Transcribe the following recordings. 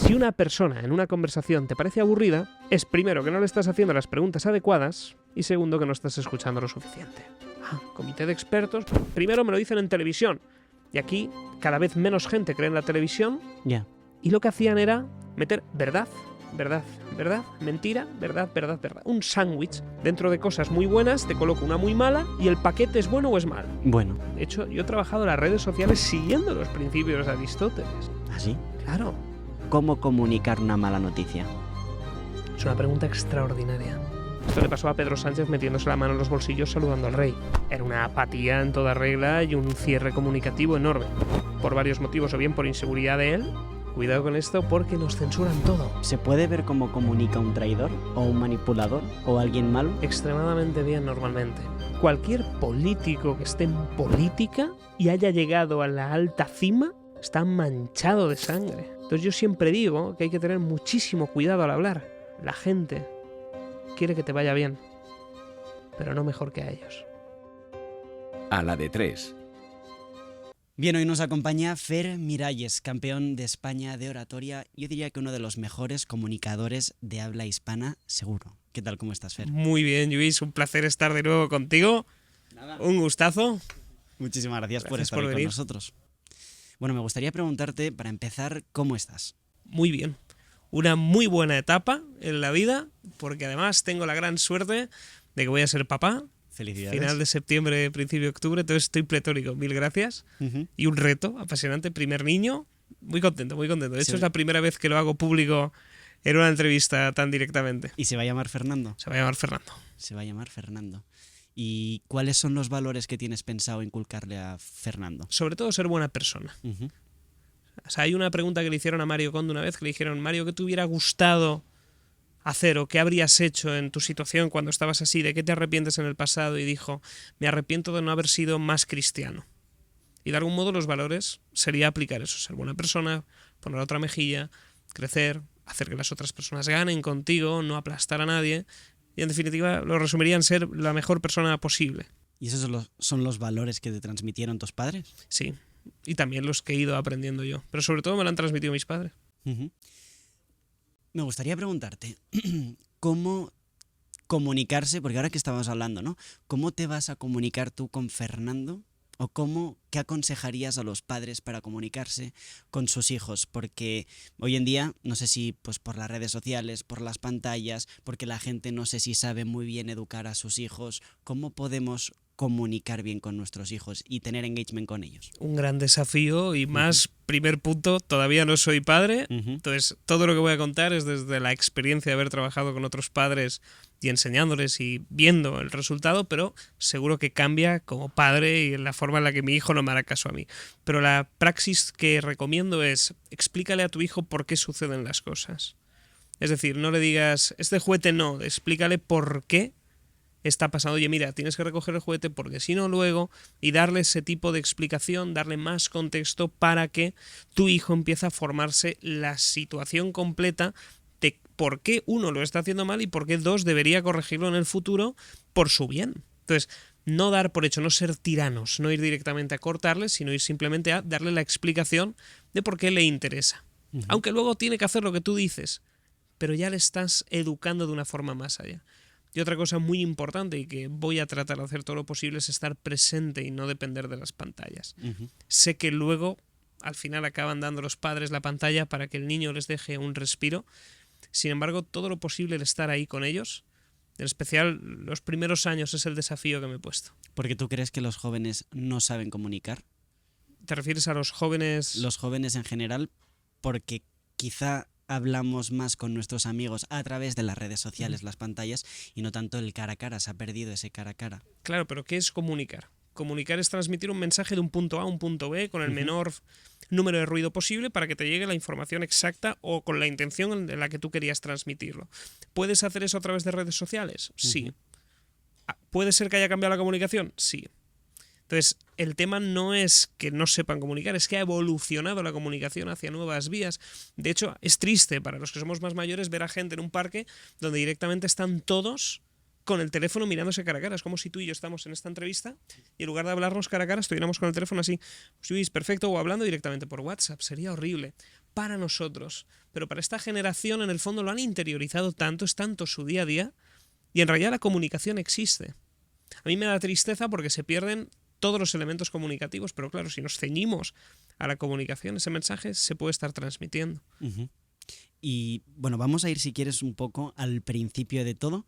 Si una persona en una conversación te parece aburrida, es primero que no le estás haciendo las preguntas adecuadas y segundo que no estás escuchando lo suficiente. Comité de expertos, primero me lo dicen en televisión y aquí cada vez menos gente cree en la televisión y lo que hacían era meter verdad, verdad, verdad, mentira, verdad, verdad, verdad. Un sándwich dentro de cosas muy buenas, te coloco una muy mala y el paquete es bueno o es malo. Bueno. De hecho, yo he trabajado en las redes sociales siguiendo los principios de Aristóteles. ¿Ah, sí? Claro. ¿Cómo comunicar una mala noticia? Es una pregunta extraordinaria. Esto le pasó a Pedro Sánchez metiéndose la mano en los bolsillos saludando al rey. Era una apatía en toda regla y un cierre comunicativo enorme. Por varios motivos, o bien por inseguridad de él. Cuidado con esto porque nos censuran todo. ¿Se puede ver cómo comunica un traidor o un manipulador o alguien malo? Extremadamente bien normalmente. Cualquier político que esté en política y haya llegado a la alta cima está manchado de sangre. Entonces yo siempre digo que hay que tener muchísimo cuidado al hablar. La gente quiere que te vaya bien, pero no mejor que a ellos. A la de 3. Bien, hoy nos acompaña Fer Miralles, campeón de España de oratoria. Yo diría que uno de los mejores comunicadores de habla hispana, seguro. ¿Qué tal? ¿Cómo estás, Fer? Muy bien, Luis. Un placer estar de nuevo contigo. Nada. Un gustazo. Muchísimas gracias por estar hoy con nosotros. Bueno, me gustaría preguntarte, para empezar, ¿cómo estás? Muy bien. Una muy buena etapa en la vida, porque además tengo la gran suerte de que voy a ser papá. Felicidades. Final de septiembre, principio de octubre, entonces estoy pletórico, mil gracias. Y un reto apasionante, primer niño, muy contento, muy contento. De hecho, es la primera vez que lo hago público en una entrevista tan directamente. ¿Y se va a llamar Fernando? Se va a llamar Fernando. Se va a llamar Fernando. ¿Y cuáles son los valores que tienes pensado inculcarle a Fernando? Sobre todo ser buena persona. O sea, hay una pregunta que le hicieron a Mario Conde una vez, que le dijeron, Mario, ¿qué te hubiera gustado hacer o qué habrías hecho en tu situación cuando estabas así? ¿De qué te arrepientes en el pasado? Y dijo, me arrepiento de no haber sido más cristiano. Y de algún modo los valores sería aplicar eso, ser buena persona, poner la otra mejilla, crecer, hacer que las otras personas ganen contigo, no aplastar a nadie. Y en definitiva lo resumiría en ser la mejor persona posible. ¿Y esos son los valores que te transmitieron tus padres? Sí, y también los que he ido aprendiendo yo. Pero sobre todo me lo han transmitido mis padres. Me gustaría preguntarte, ¿cómo comunicarse? Porque ahora que estábamos hablando, ¿no? ¿Cómo te vas a comunicar tú con Fernando? ¿O qué aconsejarías a los padres para comunicarse con sus hijos? Porque hoy en día, no sé si pues por las redes sociales, por las pantallas, porque la gente no sé si sabe muy bien educar a sus hijos, ¿cómo podemos comunicar bien con nuestros hijos y tener engagement con ellos? Un gran desafío y más, primer punto, todavía no soy padre, entonces todo lo que voy a contar es desde la experiencia de haber trabajado con otros padres y enseñándoles y viendo el resultado, pero seguro que cambia como padre y en la forma en la que mi hijo no me hará caso a mí. Pero la praxis que recomiendo es, explícale a tu hijo por qué suceden las cosas. Es decir, no le digas, este juguete no, explícale por qué está pasando. Oye, mira, tienes que recoger el juguete porque si no luego, y darle ese tipo de explicación, darle más contexto para que tu hijo empiece a formarse la situación completa de por qué uno lo está haciendo mal y por qué dos debería corregirlo en el futuro por su bien. Entonces, no dar por hecho, no ser tiranos, no ir directamente a cortarle, sino ir simplemente a darle la explicación de por qué le interesa. Aunque luego tiene que hacer lo que tú dices, pero ya le estás educando de una forma más allá. Y otra cosa muy importante y que voy a tratar de hacer todo lo posible es estar presente y no depender de las pantallas. Sé que luego, al final, acaban dando los padres la pantalla para que el niño les deje un respiro. Sin embargo, todo lo posible el estar ahí con ellos, en especial los primeros años, es el desafío que me he puesto. ¿Porque tú crees que los jóvenes no saben comunicar? ¿Te refieres a los jóvenes? Los jóvenes en general, porque quizá hablamos más con nuestros amigos a través de las redes sociales, las pantallas, y no tanto el cara a cara. Se ha perdido ese cara a cara. Claro, pero ¿qué es comunicar? Comunicar es transmitir un mensaje de un punto A a un punto B con el menor número de ruido posible para que te llegue la información exacta o con la intención en la que tú querías transmitirlo. ¿Puedes hacer eso a través de redes sociales? Sí. ¿Puede ser que haya cambiado la comunicación? Sí. Entonces, el tema no es que no sepan comunicar, es que ha evolucionado la comunicación hacia nuevas vías. De hecho, es triste para los que somos más mayores ver a gente en un parque donde directamente están todos con el teléfono mirándose cara a cara. Es como si tú y yo estamos en esta entrevista y en lugar de hablarnos cara a cara estuviéramos con el teléfono así, pues, perfecto, o hablando directamente por WhatsApp. Sería horrible. para nosotros. Pero para esta generación, en el fondo, lo han interiorizado tanto, es tanto su día a día, y en realidad la comunicación existe. A mí me da tristeza porque se pierden todos los elementos comunicativos, pero claro, si nos ceñimos a la comunicación, ese mensaje se puede estar transmitiendo. Uh-huh. Y bueno, vamos a ir, si quieres, un poco al principio de todo.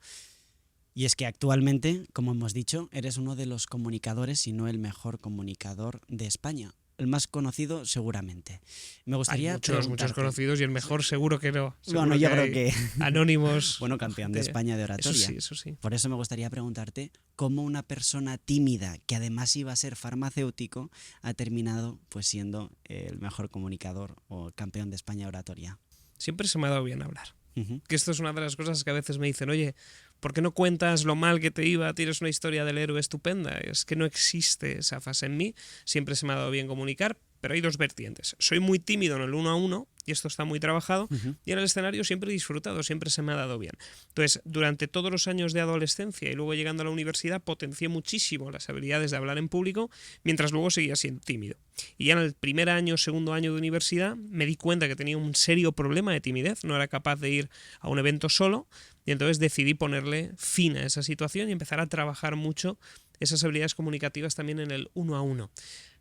Y es que actualmente, como hemos dicho, eres uno de los comunicadores, si no el mejor comunicador de España. El más conocido, seguramente. Me gustaría Hay muchos conocidos y el mejor seguro que no. Seguro bueno, yo creo que anónimos. Bueno, campeón de España de oratoria. Eso sí. Por eso me gustaría preguntarte cómo una persona tímida, que además iba a ser farmacéutico, ha terminado pues siendo el mejor comunicador o campeón de España de oratoria. Siempre se me ha dado bien hablar. Uh-huh. Que esto es una de las cosas que a veces me dicen, oye, ¿por qué no cuentas lo mal que te iba? Tienes una historia del héroe estupenda. Es que no existe esa fase en mí. Siempre se me ha dado bien comunicar, pero hay dos vertientes. Soy muy tímido en el 1 a 1, y esto está muy trabajado, y en el escenario siempre he disfrutado, siempre se me ha dado bien. Entonces, durante todos los años de adolescencia y luego llegando a la universidad, potencié muchísimo las habilidades de hablar en público, mientras luego seguía siendo tímido. Y ya en el primer año, segundo año de universidad, me di cuenta que tenía un serio problema de timidez, no era capaz de ir a un evento solo, y entonces decidí ponerle fin a esa situación y empezar a trabajar mucho esas habilidades comunicativas también en el 1 a 1.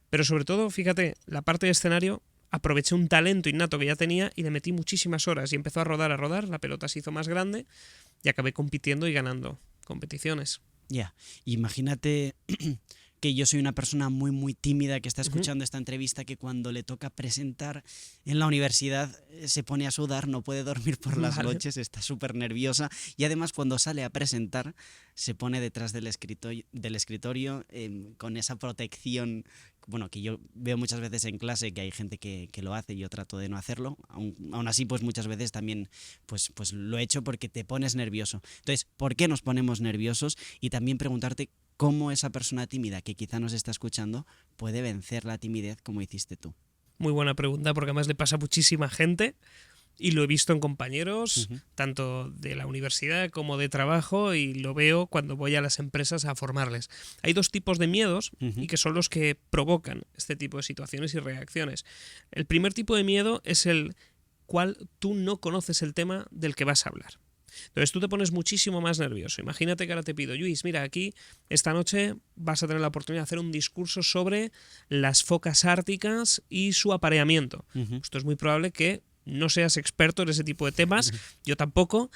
Pero sobre todo, fíjate, la parte de escenario, aproveché un talento innato que ya tenía y le metí muchísimas horas y empezó a rodar, la pelota se hizo más grande y acabé compitiendo y ganando competiciones. Ya, imagínate que yo soy una persona muy, muy tímida que está escuchando esta entrevista, que cuando le toca presentar en la universidad se pone a sudar, no puede dormir por las noches, está súper nerviosa, y además cuando sale a presentar se pone detrás del escritorio con esa protección, bueno, que yo veo muchas veces en clase que hay gente que lo hace y yo trato de no hacerlo, aún así pues muchas veces también pues lo he hecho porque te pones nervioso. Entonces, ¿por qué nos ponemos nerviosos? Y también preguntarte cómo esa persona tímida que quizá nos está escuchando puede vencer la timidez como hiciste tú. Muy buena pregunta, porque además le pasa a muchísima gente y lo he visto en compañeros, tanto de la universidad como de trabajo, y lo veo cuando voy a las empresas a formarles. Hay dos tipos de miedos y que son los que provocan este tipo de situaciones y reacciones. El primer tipo de miedo es el cual tú no conoces el tema del que vas a hablar. Entonces tú te pones muchísimo más nervioso. Imagínate que ahora te pido, Luis, mira, aquí esta noche vas a tener la oportunidad de hacer un discurso sobre las focas árticas y su apareamiento. Esto es muy probable que no seas experto en ese tipo de temas, yo tampoco,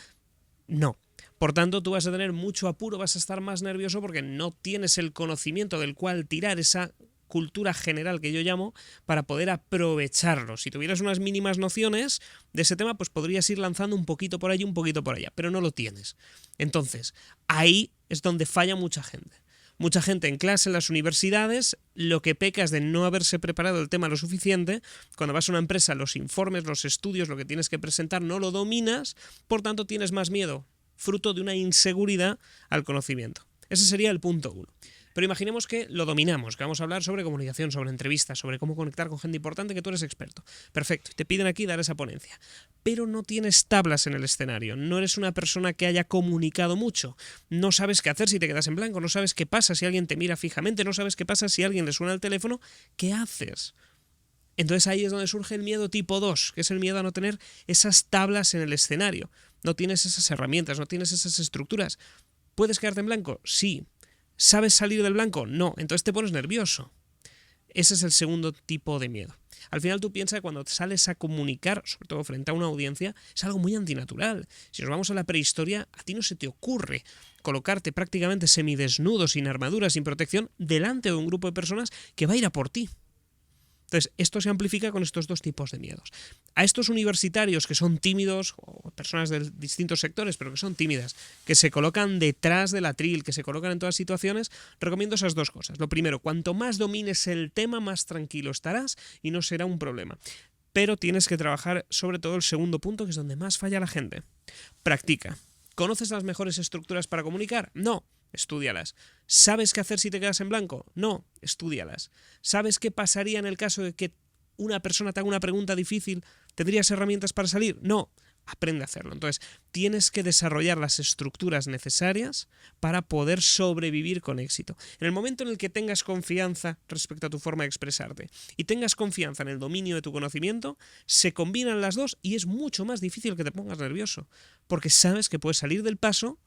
no. Por tanto, tú vas a tener mucho apuro, vas a estar más nervioso porque no tienes el conocimiento del cual tirar esa cultura general que yo llamo para poder aprovecharlo. Si tuvieras unas mínimas nociones de ese tema, pues podrías ir lanzando un poquito por allí, un poquito por allá, pero no lo tienes. Entonces, ahí es donde falla mucha gente. Mucha gente en clase, en las universidades, lo que peca es de no haberse preparado el tema lo suficiente. Cuando vas a una empresa, los informes, los estudios, lo que tienes que presentar, no lo dominas, por tanto tienes más miedo, fruto de una inseguridad al conocimiento. Ese sería el punto 1. Pero imaginemos que lo dominamos, que vamos a hablar sobre comunicación, sobre entrevistas, sobre cómo conectar con gente importante, que tú eres experto. Perfecto, y te piden aquí dar esa ponencia. Pero no tienes tablas en el escenario, no eres una persona que haya comunicado mucho, no sabes qué hacer si te quedas en blanco, no sabes qué pasa si alguien te mira fijamente, no sabes qué pasa si alguien le suena el teléfono, ¿qué haces? Entonces ahí es donde surge el miedo tipo 2, que es el miedo a no tener esas tablas en el escenario. No tienes esas herramientas, no tienes esas estructuras. ¿Puedes quedarte en blanco? Sí. ¿Sabes salir del blanco? No. Entonces te pones nervioso. Ese es el segundo tipo de miedo. Al final tú piensas que cuando sales a comunicar, sobre todo frente a una audiencia, es algo muy antinatural. Si nos vamos a la prehistoria, a ti no se te ocurre colocarte prácticamente semidesnudo, sin armadura, sin protección, delante de un grupo de personas que va a ir a por ti. Entonces, esto se amplifica con estos dos tipos de miedos. A estos universitarios que son tímidos, o personas de distintos sectores, pero que son tímidas, que se colocan detrás del atril, que se colocan en todas situaciones, recomiendo esas dos cosas. Lo primero, cuanto más domines el tema, más tranquilo estarás y no será un problema. Pero tienes que trabajar sobre todo el segundo punto, que es donde más falla la gente. Practica. ¿Conoces las mejores estructuras para comunicar? No. Estúdialas. ¿Sabes qué hacer si te quedas en blanco? No, estúdialas. ¿Sabes qué pasaría en el caso de que una persona te haga una pregunta difícil? ¿Tendrías herramientas para salir? No. aprende a hacerlo. Entonces, tienes que desarrollar las estructuras necesarias para poder sobrevivir con éxito. En el momento en el que tengas confianza respecto a tu forma de expresarte y tengas confianza en el dominio de tu conocimiento, se combinan las dos y es mucho más difícil que te pongas nervioso, porque sabes que puedes salir del paso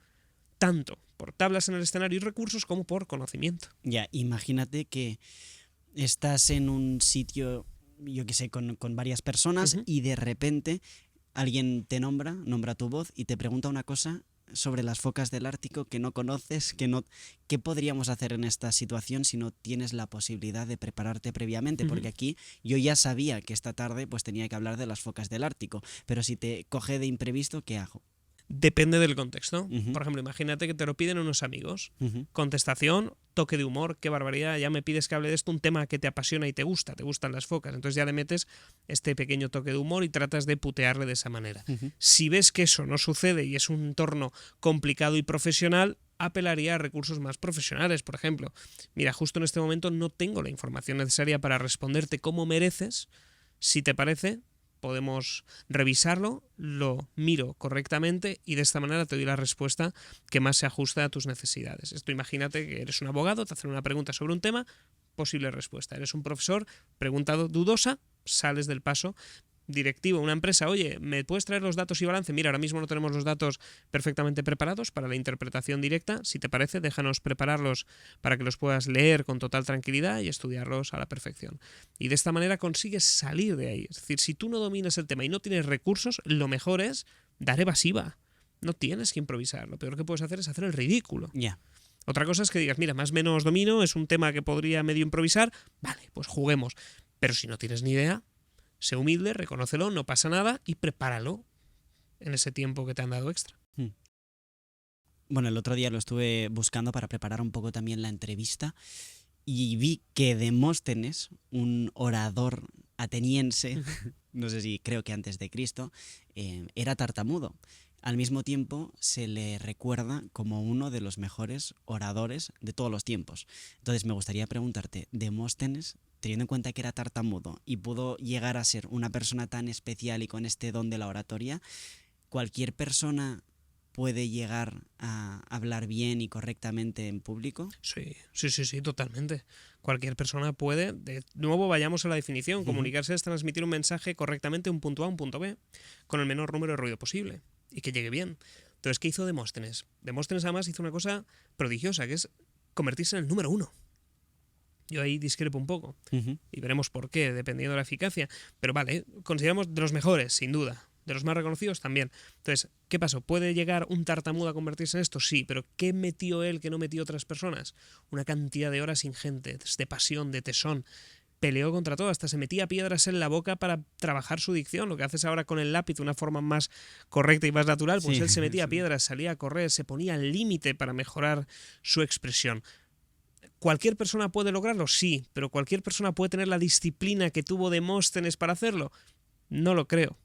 tanto por tablas en el escenario y recursos como por conocimiento. Ya, imagínate que estás en un sitio, yo qué sé, con varias personas y de repente alguien te nombra tu voz y te pregunta una cosa sobre las focas del Ártico que no conoces, ¿qué podríamos hacer en esta situación si no tienes la posibilidad de prepararte previamente? Porque aquí yo ya sabía que esta tarde pues tenía que hablar de las focas del Ártico, pero si te coge de imprevisto, ¿qué hago? Depende del contexto. Por ejemplo, imagínate que te lo piden unos amigos. Contestación, toque de humor, qué barbaridad, ya me pides que hable de esto, un tema que te apasiona y te gustan las focas. Entonces ya le metes este pequeño toque de humor y tratas de putearle de esa manera. Si ves que eso no sucede y es un entorno complicado y profesional, apelaría a recursos más profesionales. Por ejemplo, mira, justo en este momento no tengo la información necesaria para responderte como mereces. Si te parece, podemos revisarlo, lo miro correctamente y de esta manera te doy la respuesta que más se ajusta a tus necesidades. Esto imagínate que eres un abogado, te hacen una pregunta sobre un tema, posible respuesta. Eres un profesor, pregunta dudosa, sales del paso. Directivo, una empresa, oye, ¿me puedes traer los datos y balance? Mira, ahora mismo no tenemos los datos perfectamente preparados para la interpretación directa. Si te parece, déjanos prepararlos para que los puedas leer con total tranquilidad y estudiarlos a la perfección. Y de esta manera consigues salir de ahí. Es decir, si tú no dominas el tema y no tienes recursos, lo mejor es dar evasiva. No tienes que improvisar. Lo peor que puedes hacer es hacer el ridículo. Ya. Otra cosa es que digas, mira, más o menos domino, es un tema que podría medio improvisar. Vale, pues juguemos. Pero si no tienes ni idea, sé humilde, reconócelo, no pasa nada y prepáralo en ese tiempo que te han dado extra. Bueno, el otro día lo estuve buscando para preparar un poco también la entrevista y vi que Demóstenes, un orador ateniense, no sé si creo que antes de Cristo, era tartamudo. Al mismo tiempo se le recuerda como uno de los mejores oradores de todos los tiempos. Entonces me gustaría preguntarte, Demóstenes, teniendo en cuenta que era tartamudo y pudo llegar a ser una persona tan especial y con este don de la oratoria, ¿cualquier persona puede llegar a hablar bien y correctamente en público? Sí, totalmente. Cualquier persona puede. De nuevo vayamos a la definición. Comunicarse es transmitir un mensaje correctamente de un punto A a un punto B, con el menor número de ruido posible y que llegue bien. Entonces, ¿qué hizo Demóstenes? Demóstenes además hizo una cosa prodigiosa, que es convertirse en el número 1. Yo ahí discrepo un poco y veremos por qué, dependiendo de la eficacia. Pero vale, consideramos de los mejores, sin duda. De los más reconocidos también. Entonces, ¿qué pasó? ¿Puede llegar un tartamudo a convertirse en esto? Sí, pero ¿qué metió él que no metió otras personas? Una cantidad de horas ingentes, de pasión, de tesón. Peleó contra todo, hasta se metía piedras en la boca para trabajar su dicción. Lo que haces ahora con el lápiz de una forma más correcta y más natural, pues él se metía piedras, salía a correr, se ponía al límite para mejorar su expresión. ¿Cualquier persona puede lograrlo? Sí, pero ¿cualquier persona puede tener la disciplina que tuvo Demóstenes para hacerlo? No lo creo.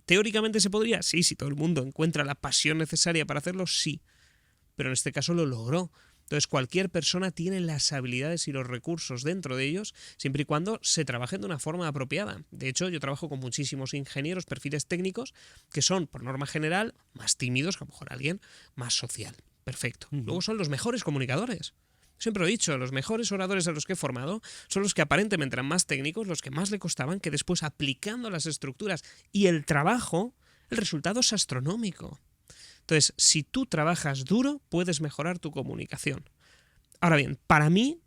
¿Teóricamente se podría? Sí, si todo el mundo encuentra la pasión necesaria para hacerlo, sí. Pero en este caso lo logró. Entonces cualquier persona tiene las habilidades y los recursos dentro de ellos, siempre y cuando se trabajen de una forma apropiada. De hecho, yo trabajo con muchísimos ingenieros, perfiles técnicos, que son, por norma general, más tímidos que a lo mejor alguien más social. Perfecto. Luego son los mejores comunicadores. Siempre he dicho, los mejores oradores a los que he formado son los que aparentemente eran más técnicos, los que más le costaban, que después aplicando las estructuras y el trabajo, el resultado es astronómico. Entonces, si tú trabajas duro, puedes mejorar tu comunicación. Ahora bien, para mí,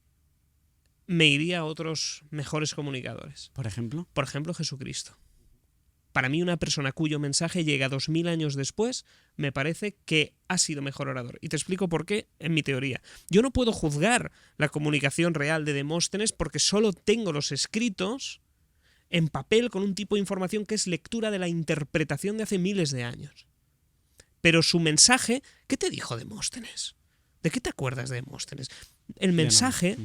me iría a otros mejores comunicadores. ¿Por ejemplo? Por ejemplo, Jesucristo. Para mí, una persona cuyo mensaje llega 2000 años después, me parece que ha sido mejor orador. Y te explico por qué en mi teoría. Yo no puedo juzgar la comunicación real de Demóstenes porque solo tengo los escritos en papel con un tipo de información que es lectura de la interpretación de hace miles de años. Pero su mensaje, ¿qué te dijo Demóstenes? ¿De qué te acuerdas de Demóstenes? El mensaje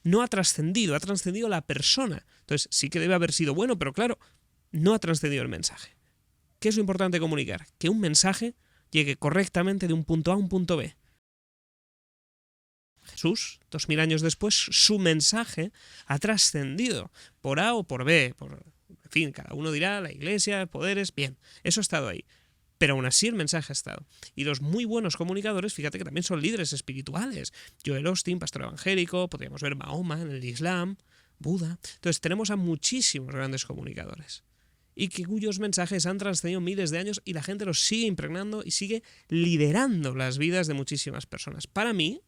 no ha trascendido la persona. Entonces sí que debe haber sido bueno, pero claro, no ha trascendido el mensaje. ¿Qué es lo importante de comunicar? Que un mensaje llegue correctamente de un punto A a un punto B. Jesús, 2000 años después, su mensaje ha trascendido por A o por B, por En fin, cada uno dirá, la iglesia, poderes, bien, eso ha estado ahí. Pero aún así el mensaje ha estado. Y los muy buenos comunicadores, fíjate que también son líderes espirituales. Joel Osteen, pastor evangélico, podríamos ver Mahoma en el Islam, Buda. Entonces tenemos a muchísimos grandes comunicadores. Y que cuyos mensajes han trascendido miles de años y la gente los sigue impregnando y sigue liderando las vidas de muchísimas personas. Para mí,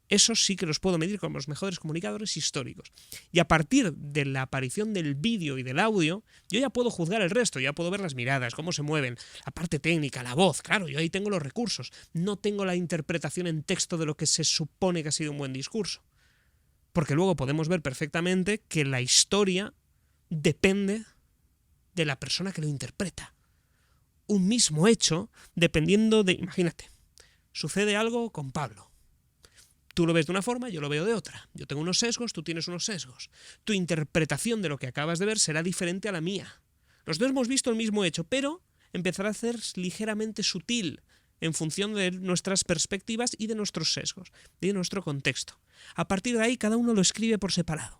esos sí que los puedo medir como los mejores comunicadores históricos. Y a partir de la aparición del vídeo y del audio, yo ya puedo juzgar el resto, ya puedo ver las miradas, cómo se mueven, la parte técnica, la voz, claro, yo ahí tengo los recursos. No tengo la interpretación en texto de lo que se supone que ha sido un buen discurso. Porque luego podemos ver perfectamente que la historia depende de la persona que lo interpreta. Un mismo hecho, dependiendo de... Imagínate, sucede algo con Pablo. Tú lo ves de una forma, yo lo veo de otra. Yo tengo unos sesgos, tú tienes unos sesgos. Tu interpretación de lo que acabas de ver será diferente a la mía. Los dos hemos visto el mismo hecho, pero empezará a ser ligeramente sutil en función de nuestras perspectivas y de nuestros sesgos, de nuestro contexto. A partir de ahí, cada uno lo escribe por separado.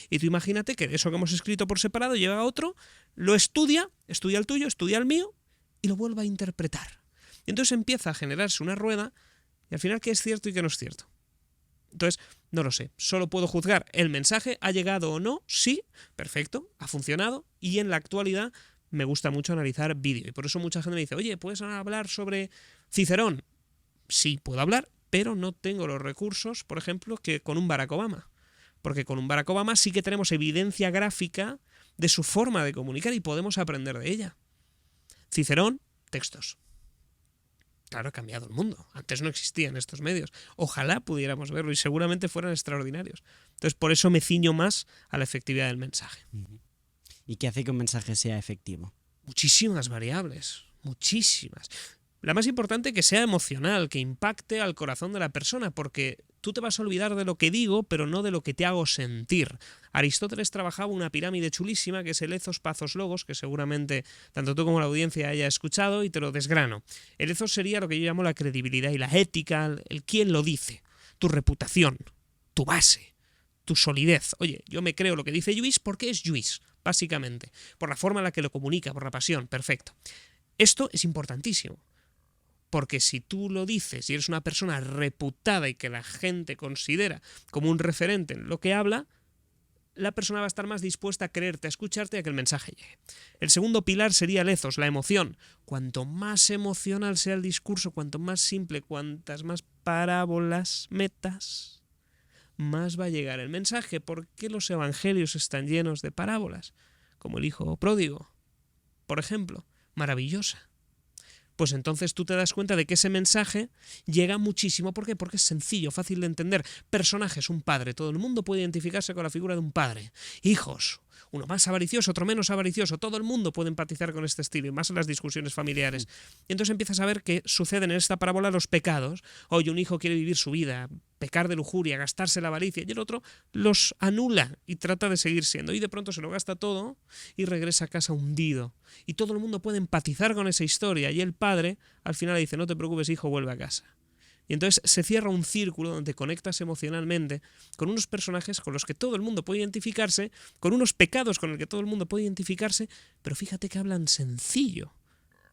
Y tú imagínate que eso que hemos escrito por separado llega a otro, lo estudia el tuyo, estudia el mío, y lo vuelve a interpretar. Y entonces empieza a generarse una rueda, y al final, ¿qué es cierto y qué no es cierto? Entonces, no lo sé. Solo puedo juzgar el mensaje, ¿ha llegado o no? Sí, perfecto, ha funcionado. Y en la actualidad me gusta mucho analizar vídeo. Y por eso mucha gente me dice, oye, ¿puedes hablar sobre Cicerón? Sí, puedo hablar, pero no tengo los recursos, por ejemplo, que con un Barack Obama. Porque con un Barack Obama sí que tenemos evidencia gráfica de su forma de comunicar y podemos aprender de ella. Cicerón, textos. Claro, ha cambiado el mundo. Antes no existían estos medios. Ojalá pudiéramos verlo y seguramente fueran extraordinarios. Entonces, por eso me ciño más a la efectividad del mensaje. ¿Y qué hace que un mensaje sea efectivo? Muchísimas variables, muchísimas. La más importante, que sea emocional, que impacte al corazón de la persona, porque tú te vas a olvidar de lo que digo, pero no de lo que te hago sentir. Aristóteles trabajaba una pirámide chulísima, que es el ethos, pathos, logos, que seguramente tanto tú como la audiencia haya escuchado, y te lo desgrano. El ethos sería lo que yo llamo la credibilidad y la ética, el quién lo dice, tu reputación, tu base, tu solidez. Oye, yo me creo lo que dice Lluís porque es Lluís, básicamente, por la forma en la que lo comunica, por la pasión, perfecto. Esto es importantísimo. Porque si tú lo dices y eres una persona reputada y que la gente considera como un referente en lo que habla, la persona va a estar más dispuesta a creerte, a escucharte y a que el mensaje llegue. El segundo pilar sería el ethos, la emoción. Cuanto más emocional sea el discurso, cuanto más simple, cuantas más parábolas metas, más va a llegar el mensaje. ¿Por qué los evangelios están llenos de parábolas? Como el hijo pródigo, por ejemplo. Maravillosa. Pues entonces tú te das cuenta de que ese mensaje llega muchísimo. ¿Por qué? Porque es sencillo, fácil de entender. Personajes, un padre. Todo el mundo puede identificarse con la figura de un padre. Hijos, uno más avaricioso, otro menos avaricioso. Todo el mundo puede empatizar con este estilo, y más en las discusiones familiares. Y entonces empiezas a ver que suceden en esta parábola los pecados. Oye, un hijo quiere vivir su vida, pecar de lujuria, gastarse la avaricia, y el otro los anula y trata de seguir siendo. Y de pronto se lo gasta todo y regresa a casa hundido. Y todo el mundo puede empatizar con esa historia. Y el padre al final le dice, no te preocupes, hijo, vuelve a casa. Y entonces se cierra un círculo donde conectas emocionalmente con unos personajes con los que todo el mundo puede identificarse, con unos pecados con los que todo el mundo puede identificarse, pero fíjate que hablan sencillo.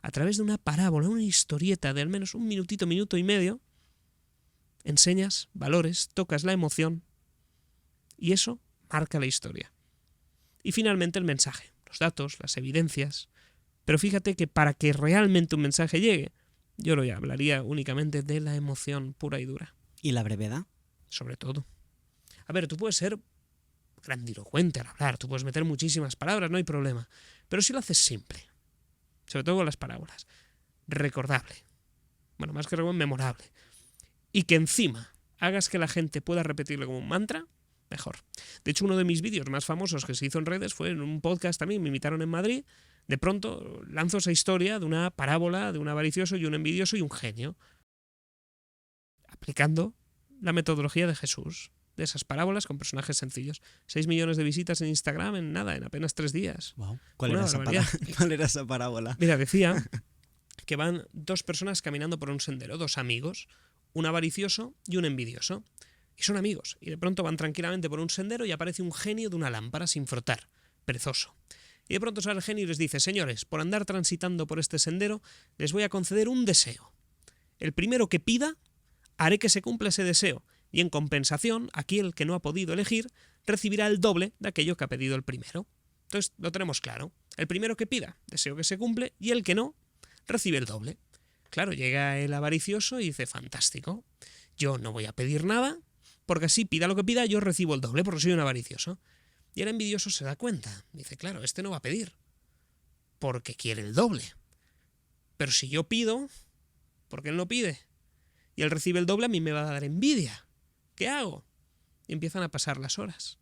A través de una parábola, una historieta de al menos un minutito, minuto y medio, enseñas valores, tocas la emoción y eso marca la historia. Y finalmente el mensaje, los datos, las evidencias. Pero fíjate que para que realmente un mensaje llegue, yo lo hablaría únicamente de la emoción pura y dura. ¿Y la brevedad? Sobre todo. A ver, tú puedes ser grandilocuente al hablar, tú puedes meter muchísimas palabras, no hay problema. Pero si lo haces simple, sobre todo con las parábolas, recordable, bueno, más que memorable, y que encima hagas que la gente pueda repetirlo como un mantra, mejor. De hecho, uno de mis vídeos más famosos que se hizo en redes fue en un podcast también, me invitaron en Madrid. De pronto lanzo esa historia de una parábola de un avaricioso y un envidioso y un genio, aplicando la metodología de Jesús, de esas parábolas con personajes sencillos. 6 millones de visitas en Instagram en apenas 3 días. Wow. ¿Cuál era esa parábola? Mira, decía que van 2 personas caminando por un sendero, 2 amigos, un avaricioso y un envidioso. Y son amigos. Y de pronto van tranquilamente por un sendero y aparece un genio de una lámpara sin frotar. perezoso. Y de pronto sale el genio y les dice: señores, por andar transitando por este sendero, les voy a conceder un deseo. El primero que pida, haré que se cumpla ese deseo, y en compensación, aquel que no ha podido elegir recibirá el doble de aquello que ha pedido el primero. Entonces lo tenemos claro. El primero que pida, deseo que se cumple, y el que no, recibe el doble. Claro, llega el avaricioso y dice: fantástico, yo no voy a pedir nada, porque así pida lo que pida, yo recibo el doble, porque soy un avaricioso. Y el envidioso se da cuenta. Dice: claro, este no va a pedir, porque quiere el doble. Pero si yo pido, porque él no pide, y él recibe el doble, a mí me va a dar envidia. ¿Qué hago? Y empiezan a pasar las horas.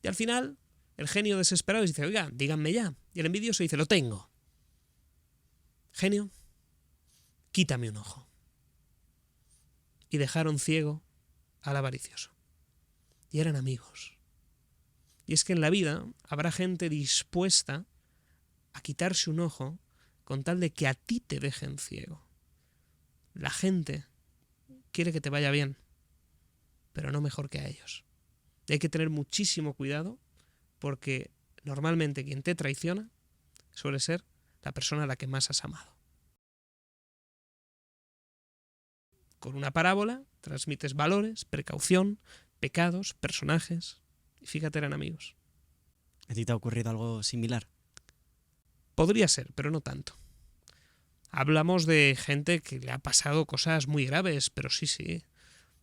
Y al final, el genio desesperado dice: oiga, díganme ya. Y el envidioso dice: lo tengo. Genio, quítame un ojo. Y dejaron ciego al avaricioso. Y eran amigos. Y es que en la vida habrá gente dispuesta a quitarse un ojo con tal de que a ti te dejen ciego. La gente quiere que te vaya bien, pero no mejor que a ellos. Y hay que tener muchísimo cuidado, porque normalmente quien te traiciona suele ser la persona a la que más has amado. Con una parábola transmites valores, precaución, pecados, personajes. Y fíjate, eran amigos. ¿A ti te ha ocurrido algo similar? Podría ser, pero no tanto. Hablamos de gente que le ha pasado cosas muy graves, pero sí.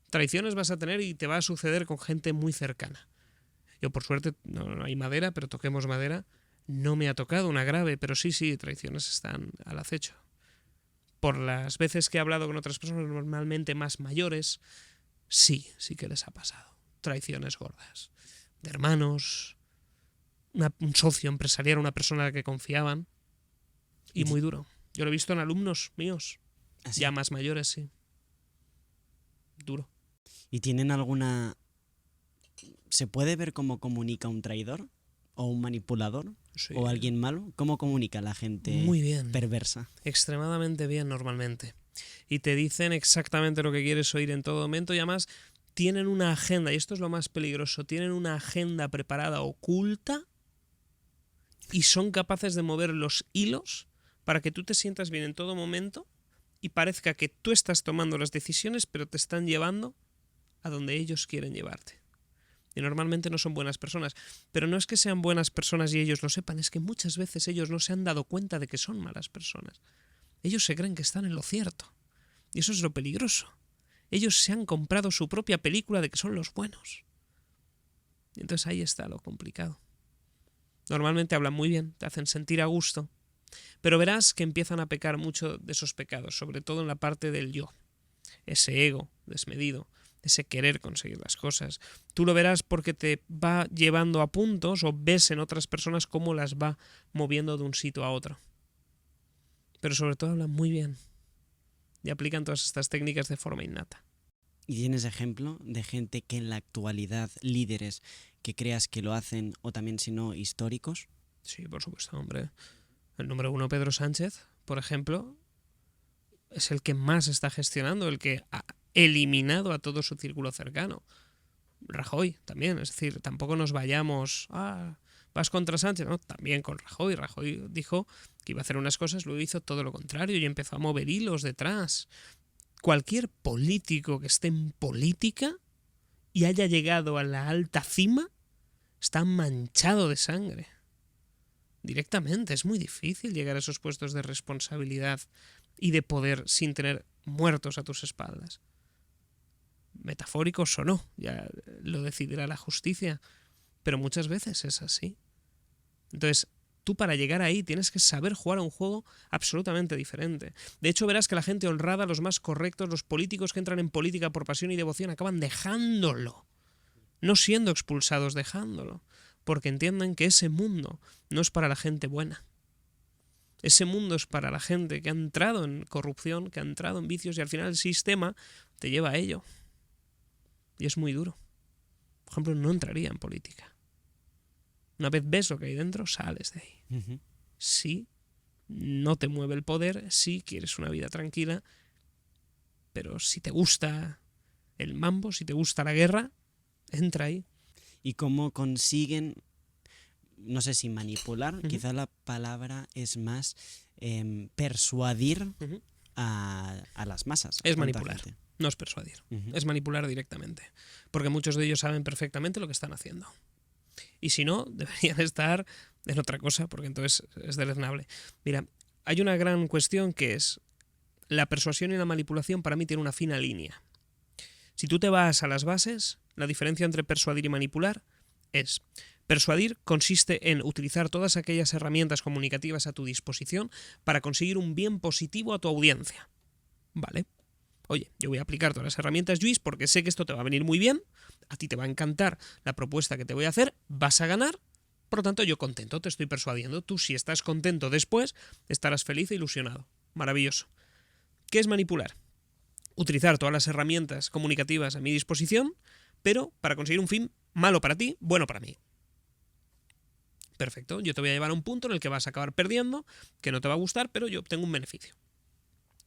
Traiciones vas a tener y te va a suceder con gente muy cercana. Yo, por suerte, no hay madera, pero toquemos madera. No me ha tocado una grave, pero sí, traiciones están al acecho. Por las veces que he hablado con otras personas, normalmente más mayores, sí que les ha pasado. Traiciones gordas. De hermanos, un socio empresarial, una persona a la que confiaban. Y muy duro. Yo lo he visto en alumnos míos, ¿Así? ya más mayores, sí. Duro. ¿Y tienen alguna... ¿Se puede ver cómo comunica un traidor? ¿O un manipulador? Sí. ¿O alguien malo? ¿Cómo comunica la gente Muy bien. perversa? Extremadamente bien normalmente. Y te dicen exactamente lo que quieres oír en todo momento, y además tienen una agenda, y esto es lo más peligroso, tienen una agenda preparada oculta y son capaces de mover los hilos para que tú te sientas bien en todo momento y parezca que tú estás tomando las decisiones, pero te están llevando a donde ellos quieren llevarte. Y normalmente no son buenas personas. Pero no es que sean buenas personas y ellos lo sepan, es que muchas veces ellos no se han dado cuenta de que son malas personas. Ellos se creen que están en lo cierto. Y eso es lo peligroso. Ellos se han comprado su propia película de que son los buenos. Y entonces ahí está lo complicado. Normalmente hablan muy bien, te hacen sentir a gusto, pero verás que empiezan a pecar mucho de esos pecados, sobre todo en la parte del yo. Ese ego desmedido, ese querer conseguir las cosas. Tú lo verás porque te va llevando a puntos o ves en otras personas cómo las va moviendo de un sitio a otro. Pero sobre todo hablan muy bien y aplican todas estas técnicas de forma innata. ¿Y tienes ejemplo de gente que en la actualidad, líderes, que creas que lo hacen, o también si no, históricos? Sí, por supuesto, hombre. El número 1, Pedro Sánchez, por ejemplo, es el que más está gestionando, el que ha eliminado a todo su círculo cercano. Rajoy también, es decir, tampoco nos vayamos, vas contra Sánchez, no, también con Rajoy. Rajoy dijo que iba a hacer unas cosas, luego hizo todo lo contrario y empezó a mover hilos detrás. Cualquier político que esté en política y haya llegado a la alta cima está manchado de sangre. Directamente, es muy difícil llegar a esos puestos de responsabilidad y de poder sin tener muertos a tus espaldas. Metafóricos o no, ya lo decidirá la justicia, pero muchas veces es así. Entonces, tú para llegar ahí tienes que saber jugar a un juego absolutamente diferente. De hecho, verás que la gente honrada, los más correctos, los políticos que entran en política por pasión y devoción, acaban dejándolo. No siendo expulsados, dejándolo. Porque entienden que ese mundo no es para la gente buena. Ese mundo es para la gente que ha entrado en corrupción, que ha entrado en vicios, y al final el sistema te lleva a ello. Y es muy duro. Por ejemplo, no entraría en política. Una vez ves lo que hay dentro, sales de ahí. Uh-huh. Sí, no te mueve el poder, sí quieres una vida tranquila, pero si te gusta el mambo, si te gusta la guerra, entra ahí. ¿Y cómo consiguen no sé si manipular, quizá la palabra es más persuadir a las masas. Es tanta manipular, gente. no es persuadir. Es manipular directamente. Porque muchos de ellos saben perfectamente lo que están haciendo. Y si no, deberían estar en otra cosa, porque entonces es deleznable. Mira, hay una gran cuestión que es la persuasión y la manipulación. Para mí tiene una fina línea. Si tú te vas a las bases, la diferencia entre persuadir y manipular es: persuadir consiste en utilizar todas aquellas herramientas comunicativas a tu disposición para conseguir un bien positivo a tu audiencia. ¿Vale? Oye, yo voy a aplicar todas las herramientas Lluís porque sé que esto te va a venir muy bien, a ti te va a encantar la propuesta que te voy a hacer, vas a ganar, por lo tanto yo contento, te estoy persuadiendo. Tú, si estás contento después, estarás feliz e ilusionado. Maravilloso. ¿Qué es manipular? Utilizar todas las herramientas comunicativas a mi disposición, pero para conseguir un fin malo para ti, bueno para mí. Perfecto, yo te voy a llevar a un punto en el que vas a acabar perdiendo, que no te va a gustar, pero yo obtengo un beneficio.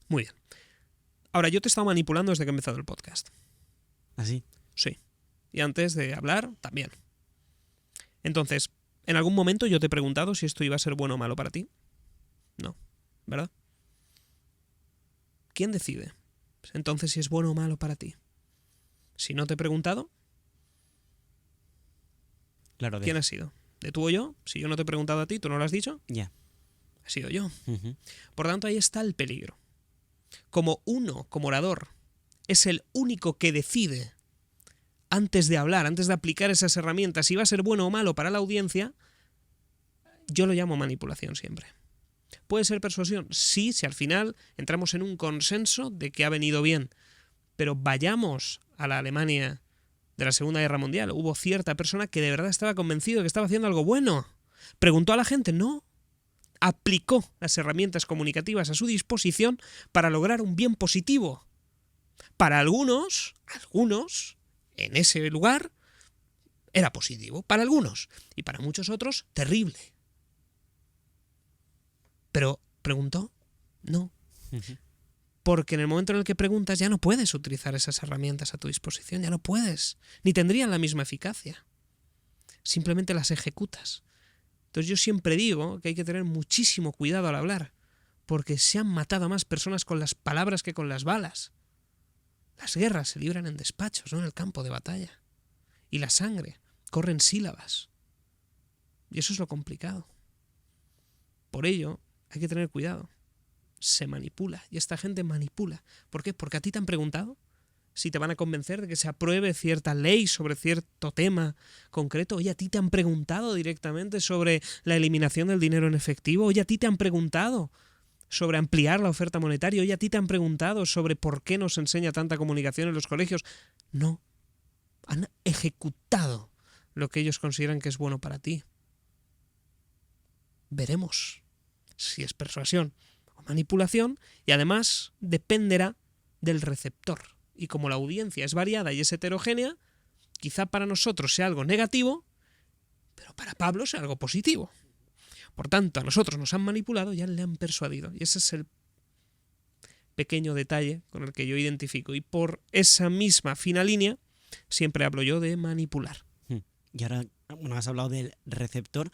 Muy bien. Ahora, yo te he estado manipulando desde que he empezado el podcast. ¿Así? Sí. Y antes de hablar, también. Entonces, ¿en algún momento yo te he preguntado si esto iba a ser bueno o malo para ti? No, ¿verdad? ¿Quién decide? Pues entonces, si es bueno o malo para ti. Si no te he preguntado, Claro, ¿quién ha sido? ¿De tú o yo? Si yo no te he preguntado a ti, ¿tú no lo has dicho? Ya. Ha sido yo. Ujú. Por tanto, ahí está el peligro. Como uno, como orador, es el único que decide antes de hablar, antes de aplicar esas herramientas, si va a ser bueno o malo para la audiencia, yo lo llamo manipulación siempre. ¿Puede ser persuasión? Sí, si al final entramos en un consenso de que ha venido bien. Pero vayamos a la Alemania de la Segunda Guerra Mundial. Hubo cierta persona que de verdad estaba convencido de que estaba haciendo algo bueno. ¿Preguntó a la gente? No. Aplicó las herramientas comunicativas a su disposición para lograr un bien positivo. Para algunos, en ese lugar, era positivo. Para algunos. Y para muchos otros, terrible. Pero, ¿preguntó? No. Porque en el momento en el que preguntas ya no puedes utilizar esas herramientas a tu disposición, ya no puedes. Ni tendrían la misma eficacia. Simplemente las ejecutas. Entonces yo siempre digo que hay que tener muchísimo cuidado al hablar, porque se han matado a más personas con las palabras que con las balas. Las guerras se libran en despachos, no en el campo de batalla. Y la sangre corre en sílabas. Y eso es lo complicado. Por ello, hay que tener cuidado. Se manipula, y esta gente manipula. ¿Por qué? Porque a ti te han preguntado si te van a convencer de que se apruebe cierta ley sobre cierto tema concreto. Oye, a ti te han preguntado directamente sobre la eliminación del dinero en efectivo. Oye, a ti te han preguntado sobre ampliar la oferta monetaria. Oye, a ti te han preguntado sobre por qué nos enseña tanta comunicación en los colegios. No, han ejecutado lo que ellos consideran que es bueno para ti. Veremos si es persuasión o manipulación, y además dependerá del receptor. Y como la audiencia es variada y es heterogénea, quizá para nosotros sea algo negativo, pero para Pablo sea algo positivo. Por tanto, a nosotros nos han manipulado y a él le han persuadido. Y ese es el pequeño detalle con el que yo identifico. Y por esa misma fina línea, siempre hablo yo de manipular. Y ahora, bueno, has hablado del receptor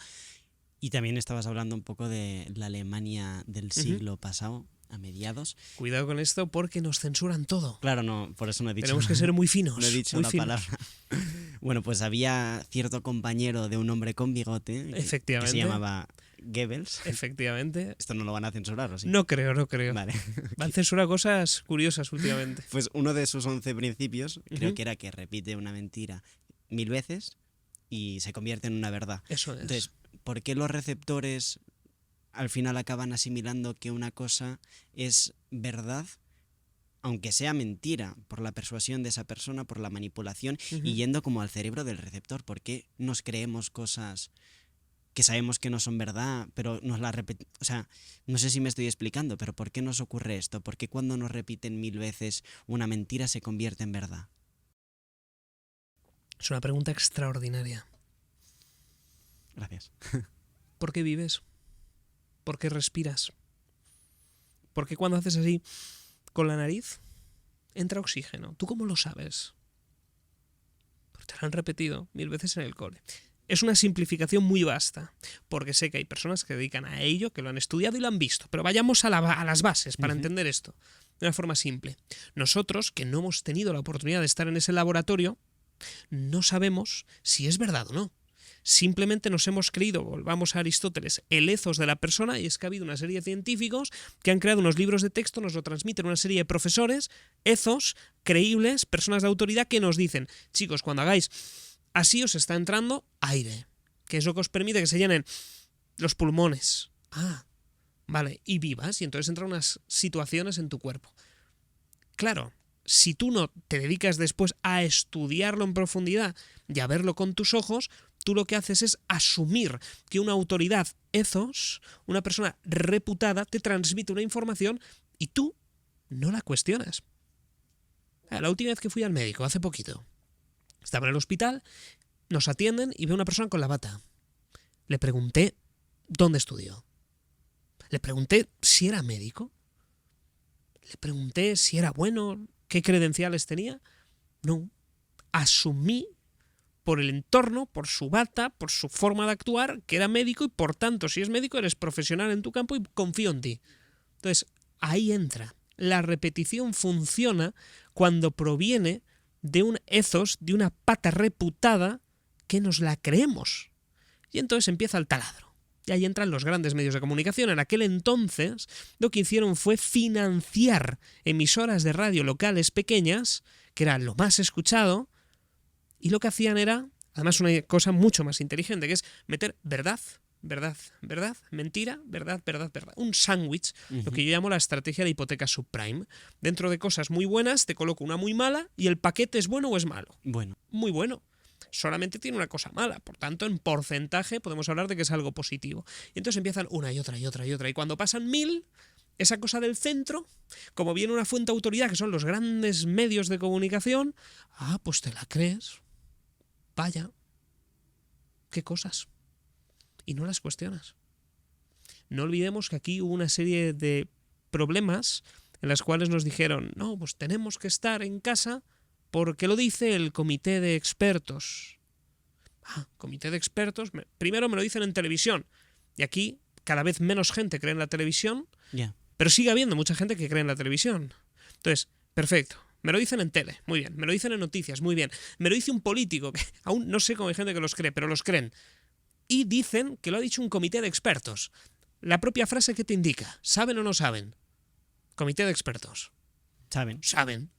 y también estabas hablando un poco de la Alemania del siglo pasado, a mediados. Cuidado con esto porque nos censuran todo. Claro, no, por eso no he dicho. Tenemos que ser muy finos. No he dicho muy la finos. palabra. Bueno, pues había cierto compañero de un hombre con bigote que Efectivamente. se llamaba Goebbels. Efectivamente. Esto no lo van a censurar, ¿o sí? No creo. Vale. Van a censurar cosas curiosas últimamente. Pues uno de sus 11 principios creo que era que repite una mentira 1000 veces y se convierte en una verdad. Eso es. Entonces, ¿por qué los receptores al final acaban asimilando que una cosa es verdad, aunque sea mentira, por la persuasión de esa persona, por la manipulación, y yendo como al cerebro del receptor? ¿Por qué nos creemos cosas que sabemos que no son verdad, pero nos las repetimos? O sea, no sé si me estoy explicando, pero ¿por qué nos ocurre esto? ¿Por qué cuando nos repiten 1000 veces una mentira se convierte en verdad? Es una pregunta extraordinaria. Gracias. ¿Por qué vives? ¿Por qué respiras? ¿Por qué cuando haces así con la nariz entra oxígeno? ¿Tú cómo lo sabes? Porque te lo han repetido 1000 veces en el cole. es una simplificación muy vasta, porque sé que hay personas que se dedican a ello, que lo han estudiado y lo han visto, pero vayamos a las bases para entender esto de una forma simple. Nosotros, que no hemos tenido la oportunidad de estar en ese laboratorio, no sabemos si es verdad o no. Simplemente nos hemos creído, volvamos a Aristóteles, el ethos de la persona, y es que ha habido una serie de científicos que han creado unos libros de texto, nos lo transmiten una serie de profesores, ethos, creíbles, personas de autoridad que nos dicen, chicos, cuando hagáis así os está entrando aire, que es lo que os permite que se llenen los pulmones. Ah, vale, y vivas, y entonces entran unas situaciones en tu cuerpo. Claro, si tú no te dedicas después a estudiarlo en profundidad y a verlo con tus ojos, tú lo que haces es asumir que una autoridad ethos, una persona reputada, te transmite una información y tú no la cuestionas. La última vez que fui al médico, hace poquito, estaba en el hospital, nos atienden y veo una persona con la bata. Le pregunté dónde estudió. Le pregunté si era médico. Le pregunté si era bueno, qué credenciales tenía. No. Asumí por el entorno, por su bata, por su forma de actuar, que era médico y por tanto, si es médico, eres profesional en tu campo y confío en ti. Entonces, ahí entra. La repetición funciona cuando proviene de un ethos, de una pata reputada que nos la creemos. Y entonces empieza el taladro. Y ahí entran los grandes medios de comunicación. En aquel entonces lo que hicieron fue financiar emisoras de radio locales pequeñas, que era lo más escuchado, y lo que hacían era, además, una cosa mucho más inteligente, que es meter verdad, verdad, verdad, mentira, verdad, verdad, verdad. Un sándwich, lo que yo llamo la estrategia de hipoteca subprime. Dentro de cosas muy buenas te coloco una muy mala y el paquete es bueno o es malo. Bueno. Muy bueno. Solamente tiene una cosa mala, por tanto en porcentaje podemos hablar de que es algo positivo. Y entonces empiezan una y otra y otra y otra, y cuando pasan 1000, esa cosa del centro, como viene una fuente de autoridad que son los grandes medios de comunicación, pues te la crees, vaya, qué cosas, y no las cuestionas. No olvidemos que aquí hubo una serie de problemas en las cuales nos dijeron, no, pues tenemos que estar en casa porque lo dice el comité de expertos. Comité de expertos. Primero me lo dicen en televisión. Y aquí cada vez menos gente cree en la televisión. Yeah. Pero sigue habiendo mucha gente que cree en la televisión. Entonces, perfecto. Me lo dicen en tele. Muy bien. Me lo dicen en noticias. Muy bien. Me lo dice un político, que aún no sé cómo hay gente que los cree, pero los creen. Y dicen que lo ha dicho un comité de expertos. La propia frase, ¿qué te indica? ¿Saben o no saben? Comité de expertos. Saben. Saben.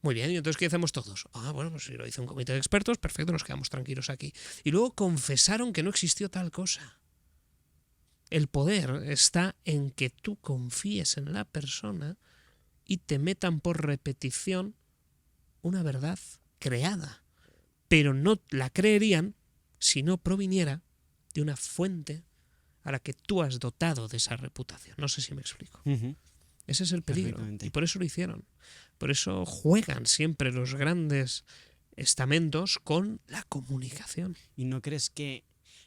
Muy bien, y entonces ¿qué hacemos todos? Bueno, pues si lo dice un comité de expertos, perfecto, nos quedamos tranquilos aquí. Y luego confesaron que no existió tal cosa. El poder está en que tú confíes en la persona y te metan por repetición una verdad creada. Pero no la creerían si no proviniera de una fuente a la que tú has dotado de esa reputación. No sé si me explico. Ese es el peligro. Y por eso lo hicieron. Por eso juegan siempre los grandes estamentos con la comunicación. ¿Y no crees que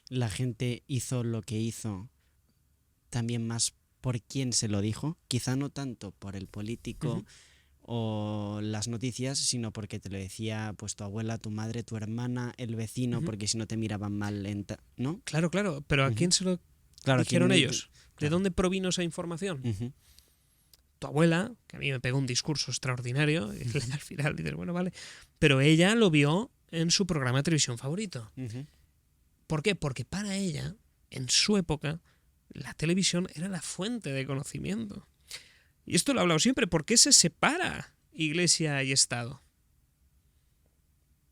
la gente hizo lo que hizo también más por quién se lo dijo? Quizá no tanto por el político o las noticias, sino porque te lo decía pues tu abuela, tu madre, tu hermana, el vecino, porque si no te miraban mal, ¿no? Claro, pero ¿a quién se lo dijeron ellos? ¿De dónde provino esa información? Tu abuela, que a mí me pegó un discurso extraordinario, y al final dices, bueno, vale, pero ella lo vio en su programa de televisión favorito. ¿Por qué? Porque para ella, en su época, la televisión era la fuente de conocimiento. Y esto lo he hablado siempre, ¿por qué se separa Iglesia y Estado?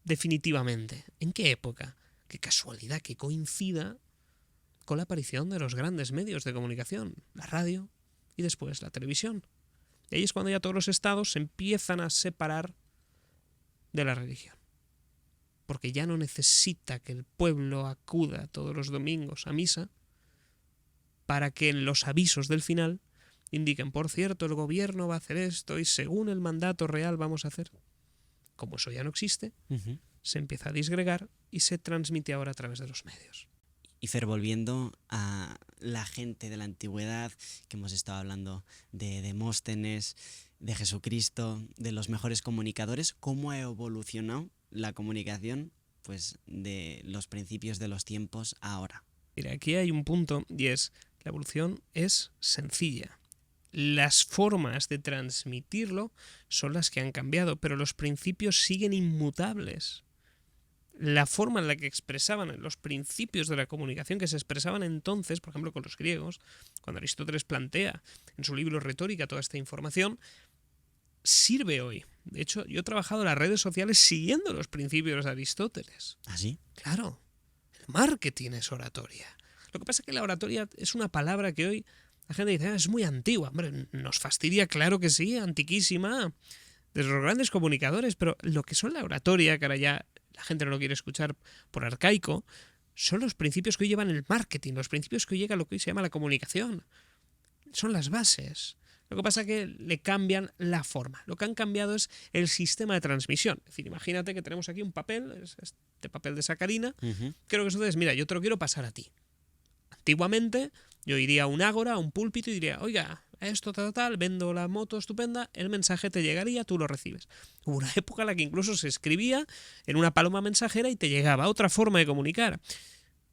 Definitivamente. ¿En qué época? Qué casualidad que coincida con la aparición de los grandes medios de comunicación, la radio y después la televisión. Y ahí es cuando ya todos los estados se empiezan a separar de la religión. Porque ya no necesita que el pueblo acuda todos los domingos a misa para que en los avisos del final indiquen, por cierto, el gobierno va a hacer esto y según el mandato real vamos a hacer. Como eso ya no existe, se empieza a disgregar y se transmite ahora a través de los medios. Y Fer, volviendo a la gente de la antigüedad, que hemos estado hablando de Demóstenes, de Jesucristo, de los mejores comunicadores, ¿cómo ha evolucionado la comunicación pues de los principios de los tiempos ahora? Mira, aquí hay un punto y es, la evolución es sencilla. Las formas de transmitirlo son las que han cambiado, pero los principios siguen inmutables. La forma en la que expresaban los principios de la comunicación que se expresaban entonces, por ejemplo con los griegos, cuando Aristóteles plantea en su libro Retórica toda esta información, sirve hoy. De hecho, yo he trabajado en las redes sociales siguiendo los principios de Aristóteles. ¿Ah, sí? Claro, el marketing es oratoria. Lo que pasa es que la oratoria es una palabra que hoy la gente dice, es muy antigua. Hombre, nos fastidia, claro que sí, antiquísima, de los grandes comunicadores, pero lo que son la oratoria, que ahora ya la gente no lo quiere escuchar por arcaico, son los principios que hoy llevan el marketing, los principios que hoy llega a lo que hoy se llama la comunicación. Son las bases. Lo que pasa es que le cambian la forma. Lo que han cambiado es el sistema de transmisión. Es decir, imagínate que tenemos aquí un papel, este papel de sacarina, que lo que sucede es, mira, yo te lo quiero pasar a ti. Antiguamente yo iría a un ágora, a un púlpito y diría, oiga, esto tal, vendo la moto estupenda, el mensaje te llegaría, tú lo recibes. Hubo una época en la que incluso se escribía en una paloma mensajera y te llegaba, otra forma de comunicar.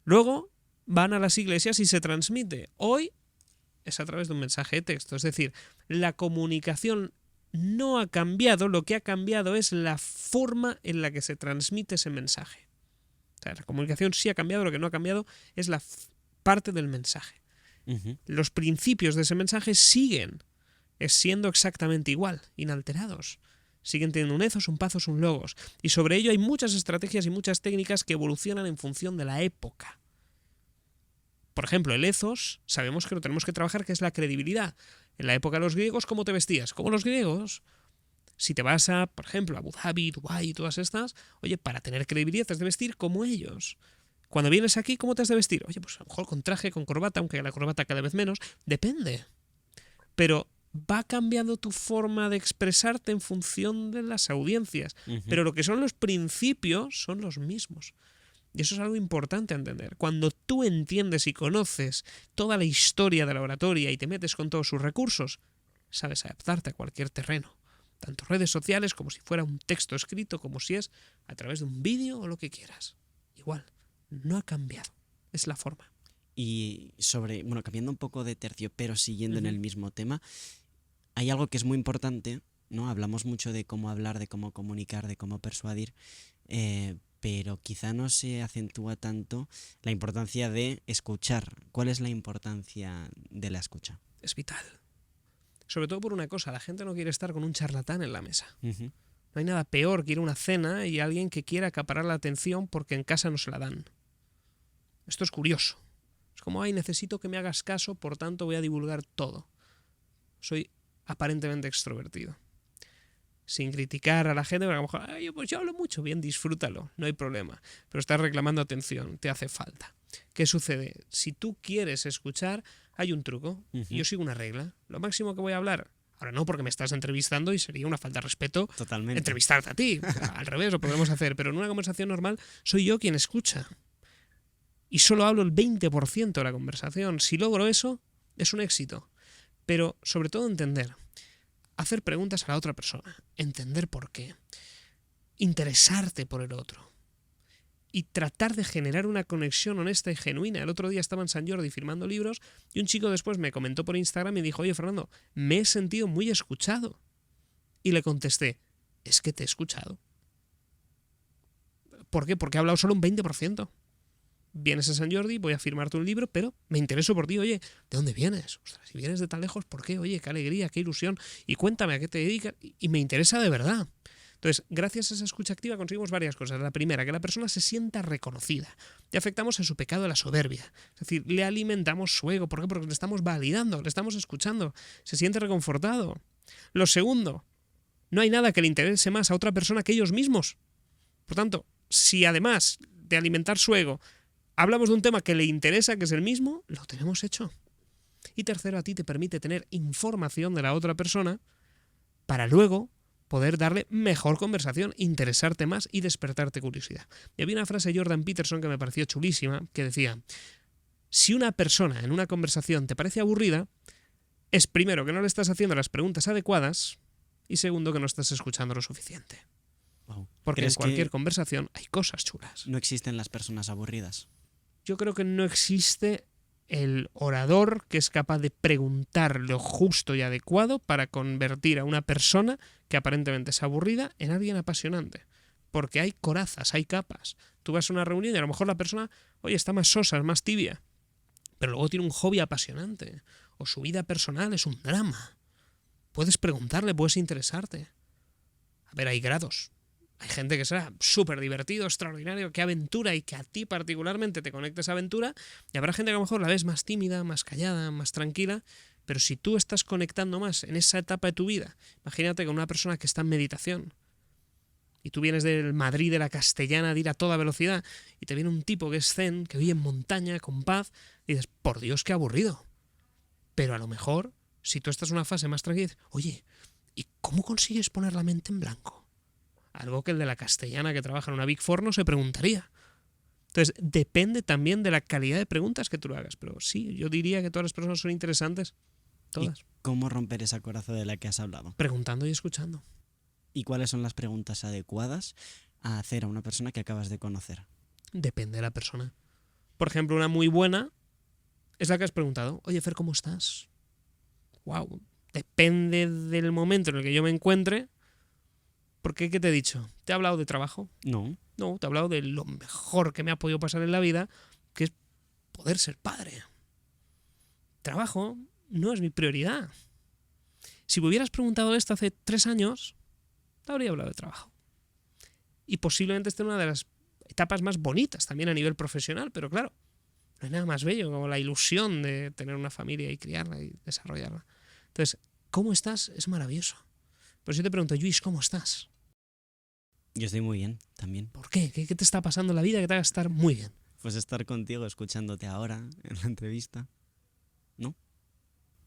Luego van a las iglesias y se transmite. Hoy es a través de un mensaje de texto, es decir, la comunicación no ha cambiado, lo que ha cambiado es la forma en la que se transmite ese mensaje. O sea, la comunicación sí ha cambiado, lo que no ha cambiado es la parte del mensaje. Los principios de ese mensaje siguen siendo exactamente igual, inalterados. Siguen teniendo un ethos, un pathos, un logos. Y sobre ello hay muchas estrategias y muchas técnicas que evolucionan en función de la época. Por ejemplo, el ethos, sabemos que lo tenemos que trabajar, que es la credibilidad. En la época de los griegos, ¿cómo te vestías? Como los griegos. Si te vas a, por ejemplo, a Abu Dhabi, Dubái y todas estas, oye, para tener credibilidad te has de vestir como ellos. Cuando vienes aquí, ¿cómo te has de vestir? Oye, pues a lo mejor con traje, con corbata, aunque la corbata cada vez menos, depende. Pero va cambiando tu forma de expresarte en función de las audiencias. Pero lo que son los principios son los mismos. Y eso es algo importante a entender. Cuando tú entiendes y conoces toda la historia de la oratoria y te metes con todos sus recursos, sabes adaptarte a cualquier terreno. Tanto redes sociales como si fuera un texto escrito, como si es a través de un vídeo o lo que quieras. Igual. No ha cambiado, es la forma. Y cambiando un poco de tercio, pero siguiendo en el mismo tema, hay algo que es muy importante, ¿no? Hablamos mucho de cómo hablar, de cómo comunicar, de cómo persuadir, pero quizá no se acentúa tanto la importancia de escuchar. ¿Cuál es la importancia de la escucha? Es vital. Sobre todo por una cosa, la gente no quiere estar con un charlatán en la mesa. No hay nada peor que ir a una cena y alguien que quiera acaparar la atención porque en casa no se la dan. Esto es curioso. Es como, necesito que me hagas caso, por tanto voy a divulgar todo. Soy aparentemente extrovertido. Sin criticar a la gente, porque a lo mejor, pues yo hablo mucho, bien, disfrútalo, no hay problema. Pero estás reclamando atención, te hace falta. ¿Qué sucede? Si tú quieres escuchar, hay un truco. Y yo sigo una regla. Lo máximo que voy a hablar, ahora no porque me estás entrevistando y sería una falta de respeto Totalmente. Entrevistarte a ti. Al revés, lo podemos hacer. Pero en una conversación normal soy yo quien escucha. Y solo hablo el 20% de la conversación. Si logro eso, es un éxito. Pero sobre todo entender. Hacer preguntas a la otra persona. Entender por qué. Interesarte por el otro. Y tratar de generar una conexión honesta y genuina. El otro día estaba en San Jordi firmando libros y un chico después me comentó por Instagram y dijo, oye Fernando, me he sentido muy escuchado. Y le contesté, es que te he escuchado. ¿Por qué? Porque he hablado solo un 20%. Vienes a San Jordi, voy a firmarte un libro, pero me intereso por ti. Oye, ¿de dónde vienes? Ostras, si vienes de tan lejos, ¿por qué? Oye, qué alegría, qué ilusión. Y cuéntame a qué te dedicas. Y me interesa de verdad. Entonces, gracias a esa escucha activa conseguimos varias cosas. La primera, que la persona se sienta reconocida. Le afectamos a su pecado de la soberbia. Es decir, le alimentamos su ego. ¿Por qué? Porque le estamos validando, le estamos escuchando. Se siente reconfortado. Lo segundo, no hay nada que le interese más a otra persona que ellos mismos. Por tanto, si además de alimentar su ego, hablamos de un tema que le interesa, que es el mismo, lo tenemos hecho. Y tercero, a ti te permite tener información de la otra persona para luego poder darle mejor conversación, interesarte más y despertarte curiosidad. Y había una frase de Jordan Peterson que me pareció chulísima, que decía, si una persona en una conversación te parece aburrida, es primero que no le estás haciendo las preguntas adecuadas y segundo que no estás escuchando lo suficiente. Wow. Porque en ¿Crees cualquier que conversación hay cosas chulas. no existen las personas aburridas? Yo creo que no existe el orador que es capaz de preguntar lo justo y adecuado para convertir a una persona que aparentemente es aburrida en alguien apasionante. Porque hay corazas, hay capas. Tú vas a una reunión y a lo mejor la persona, oye, está más sosa, es más tibia, pero luego tiene un hobby apasionante. O su vida personal es un drama. Puedes preguntarle, puedes interesarte. A ver, hay grados. Hay gente que será súper divertido, extraordinario, qué aventura, y que a ti particularmente te conecte esa aventura, y habrá gente que a lo mejor la ves más tímida, más callada, más tranquila, pero si tú estás conectando más en esa etapa de tu vida, imagínate con una persona que está en meditación, y tú vienes del Madrid de la Castellana de ir a toda velocidad, y te viene un tipo que es zen, que vive en montaña, con paz, y dices, por Dios, qué aburrido. Pero a lo mejor, si tú estás en una fase más tranquila, dices, oye, ¿y cómo consigues poner la mente en blanco? Algo que el de la Castellana que trabaja en una Big Four no se preguntaría. Entonces, depende también de la calidad de preguntas que tú le hagas. Pero sí, yo diría que todas las personas son interesantes. Todas. ¿Y cómo romper esa coraza de la que has hablado? Preguntando y escuchando. ¿Y cuáles son las preguntas adecuadas a hacer a una persona que acabas de conocer? Depende de la persona. Por ejemplo, una muy buena es la que has preguntado. Oye, Fer, ¿cómo estás? Wow. Depende del momento en el que yo me encuentre. Porque, ¿qué te he dicho? ¿Te he hablado de trabajo? No. No, te he hablado de lo mejor que me ha podido pasar en la vida, que es poder ser padre. Trabajo no es mi prioridad. Si me hubieras preguntado esto hace 3 años, te habría hablado de trabajo. Y posiblemente esté en una de las etapas más bonitas también a nivel profesional, pero claro, no hay nada más bello como la ilusión de tener una familia y criarla y desarrollarla. Entonces, ¿cómo estás? Es maravilloso. Pero si yo te pregunto, Luis, ¿cómo estás? Yo estoy muy bien, también. ¿Por qué? ¿Qué te está pasando en la vida que te haga estar muy bien? Pues estar contigo, escuchándote ahora en la entrevista. ¿No?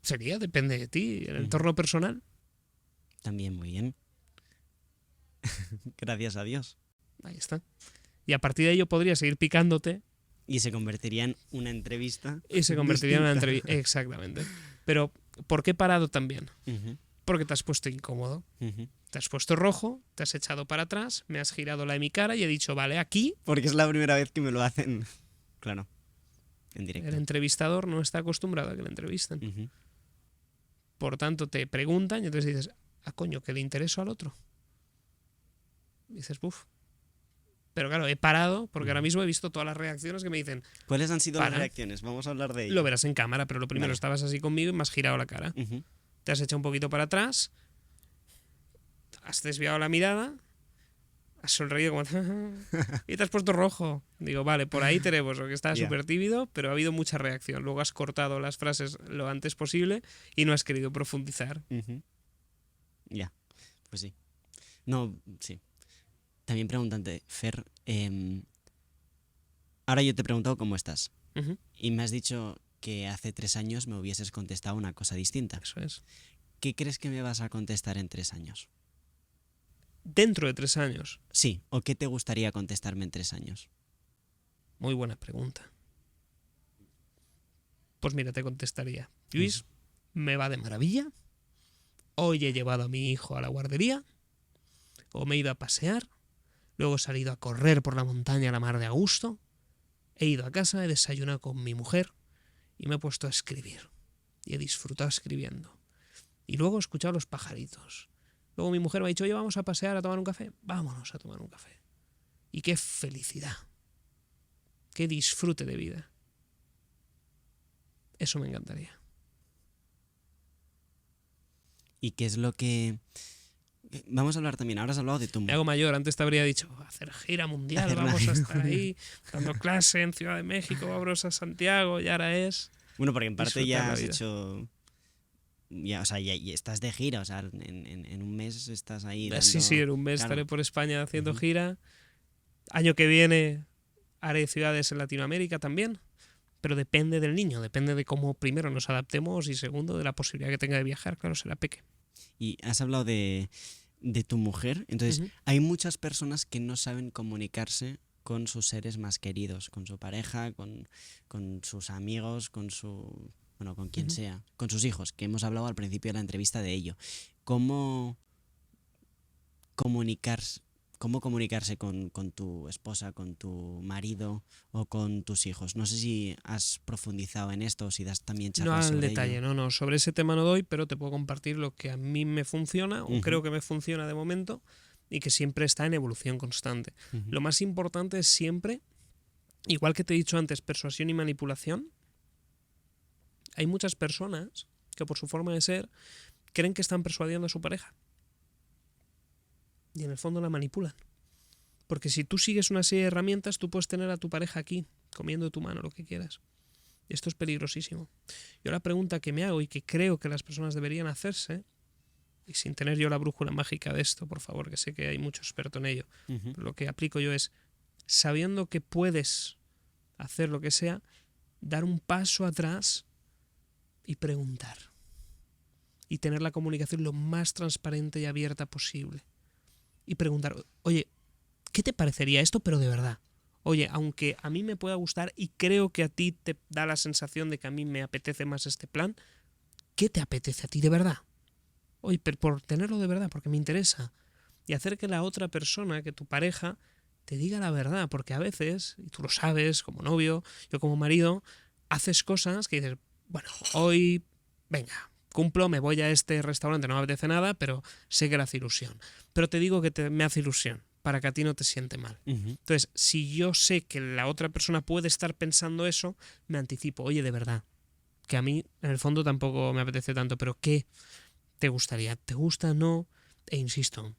Sería, depende de ti, en el entorno personal. También muy bien. Gracias a Dios. Ahí está. Y a partir de ello podría seguir picándote Y se convertiría en una entrevista. y se convertiría en una entrevista. Exactamente. Pero, ¿por qué parado también? Ujú, Porque te has puesto incómodo. ujú. Te has puesto rojo, te has echado para atrás, me has girado la de mi cara y he dicho, vale, aquí Porque es la primera vez que me lo hacen. Claro. En el directo. entrevistador no está acostumbrado a que le entrevisten. Ujú. Por tanto, te preguntan y entonces dices, ah, coño, que le intereso al otro. Y dices, buf. Pero claro, he parado porque ahora mismo he visto todas las reacciones que me dicen, ¿Cuáles han sido las Para. reacciones? Vamos a hablar de ello. lo verás en cámara, pero lo primero Vale. estabas así conmigo y me has girado la cara. Ujú. Te has echado un poquito para atrás, has desviado la mirada, has sonreído como y te has puesto rojo. Digo, vale, por ahí tenemos, porque estaba Ya. súper tímido, pero ha habido mucha reacción. Luego has cortado las frases lo antes posible y no has querido profundizar. Ujú. Ya, pues sí. No, sí. También preguntante, Fer, ahora yo te he preguntado cómo estás. Ujú, Y me has dicho que hace 3 años me hubieses contestado una cosa distinta. eso es. ¿Qué crees que me vas a contestar en 3 años? Dentro de 3 años. Sí, ¿o qué te gustaría contestarme en 3 años? Muy buena pregunta. Pues mira, te contestaría. Luis, me va de maravilla. Hoy he llevado a mi hijo a la guardería. O me he ido a pasear. Luego he salido a correr por la montaña a la mar de a gusto. He ido a casa, he desayunado con mi mujer y me he puesto a escribir. Y he disfrutado escribiendo. Y luego he escuchado los pajaritos. Luego mi mujer me ha dicho, oye, vamos a pasear a tomar un café. Vámonos a tomar un café. Y qué felicidad. Qué disfrute de vida. Eso me encantaría. ¿Y qué es lo que...? Vamos a hablar también, ahora has hablado de tu Me hago mayor, antes te habría dicho, hacer gira mundial, Hacer una vamos a gira estar ahí, dando clase en Ciudad de México, vamos a Santiago, y ahora es... Bueno, porque en parte disfrutar ya la has vida. hecho... Ya, o sea, ya estás de gira, o sea, en un mes estás ahí dando... Sí, sí, en un mes Claro. estaré por España haciendo Ujú. gira. Año que viene haré ciudades en Latinoamérica también, pero depende del niño, depende de cómo primero nos adaptemos y segundo de la posibilidad que tenga de viajar, claro, será peque. Y has hablado de tu mujer, entonces Ujú. hay muchas personas que no saben comunicarse con sus seres más queridos, con su pareja, con sus amigos, con su... Bueno, con quien Ujú. sea, con sus hijos, que hemos hablado al principio de la entrevista de ello. ¿Cómo comunicarse cómo comunicarse con tu esposa, con tu marido o con tus hijos. No sé si has profundizado en esto o si das también No charlas al sobre detalle, ello. no, sobre ese tema no doy, pero te puedo compartir lo que a mí me funciona o creo que me funciona de momento y que siempre está en evolución constante. Lo más importante es siempre, igual que te he dicho antes, persuasión y manipulación. Hay muchas personas que por su forma de ser creen que están persuadiendo a su pareja y en el fondo la manipulan. Porque si tú sigues una serie de herramientas, tú puedes tener a tu pareja aquí, comiendo de tu mano, lo que quieras. Y esto es peligrosísimo. Yo la pregunta que me hago y que creo que las personas deberían hacerse, y sin tener yo la brújula mágica de esto, por favor, que sé que hay mucho experto en ello, pero lo que aplico yo es, sabiendo que puedes hacer lo que sea, dar un paso atrás y preguntar. Y tener la comunicación lo más transparente y abierta posible. Y preguntar, oye, ¿qué te parecería esto, pero de verdad? Oye, aunque a mí me pueda gustar y creo que a ti te da la sensación de que a mí me apetece más este plan, ¿qué te apetece a ti de verdad? Oye, pero por tenerlo de verdad, porque me interesa. Y hacer que la otra persona, que tu pareja, te diga la verdad, porque a veces, y tú lo sabes, como novio, yo como marido, haces cosas que dices, bueno, hoy, venga, cumplo, me voy a este restaurante, no me apetece nada, pero sé que le hace ilusión. Pero te digo que me hace ilusión, para que a ti no te siente mal. Entonces, si yo sé que la otra persona puede estar pensando eso, me anticipo, oye, de verdad, que a mí en el fondo tampoco me apetece tanto, pero ¿qué te gustaría? ¿Te gusta? ¿No? E insisto,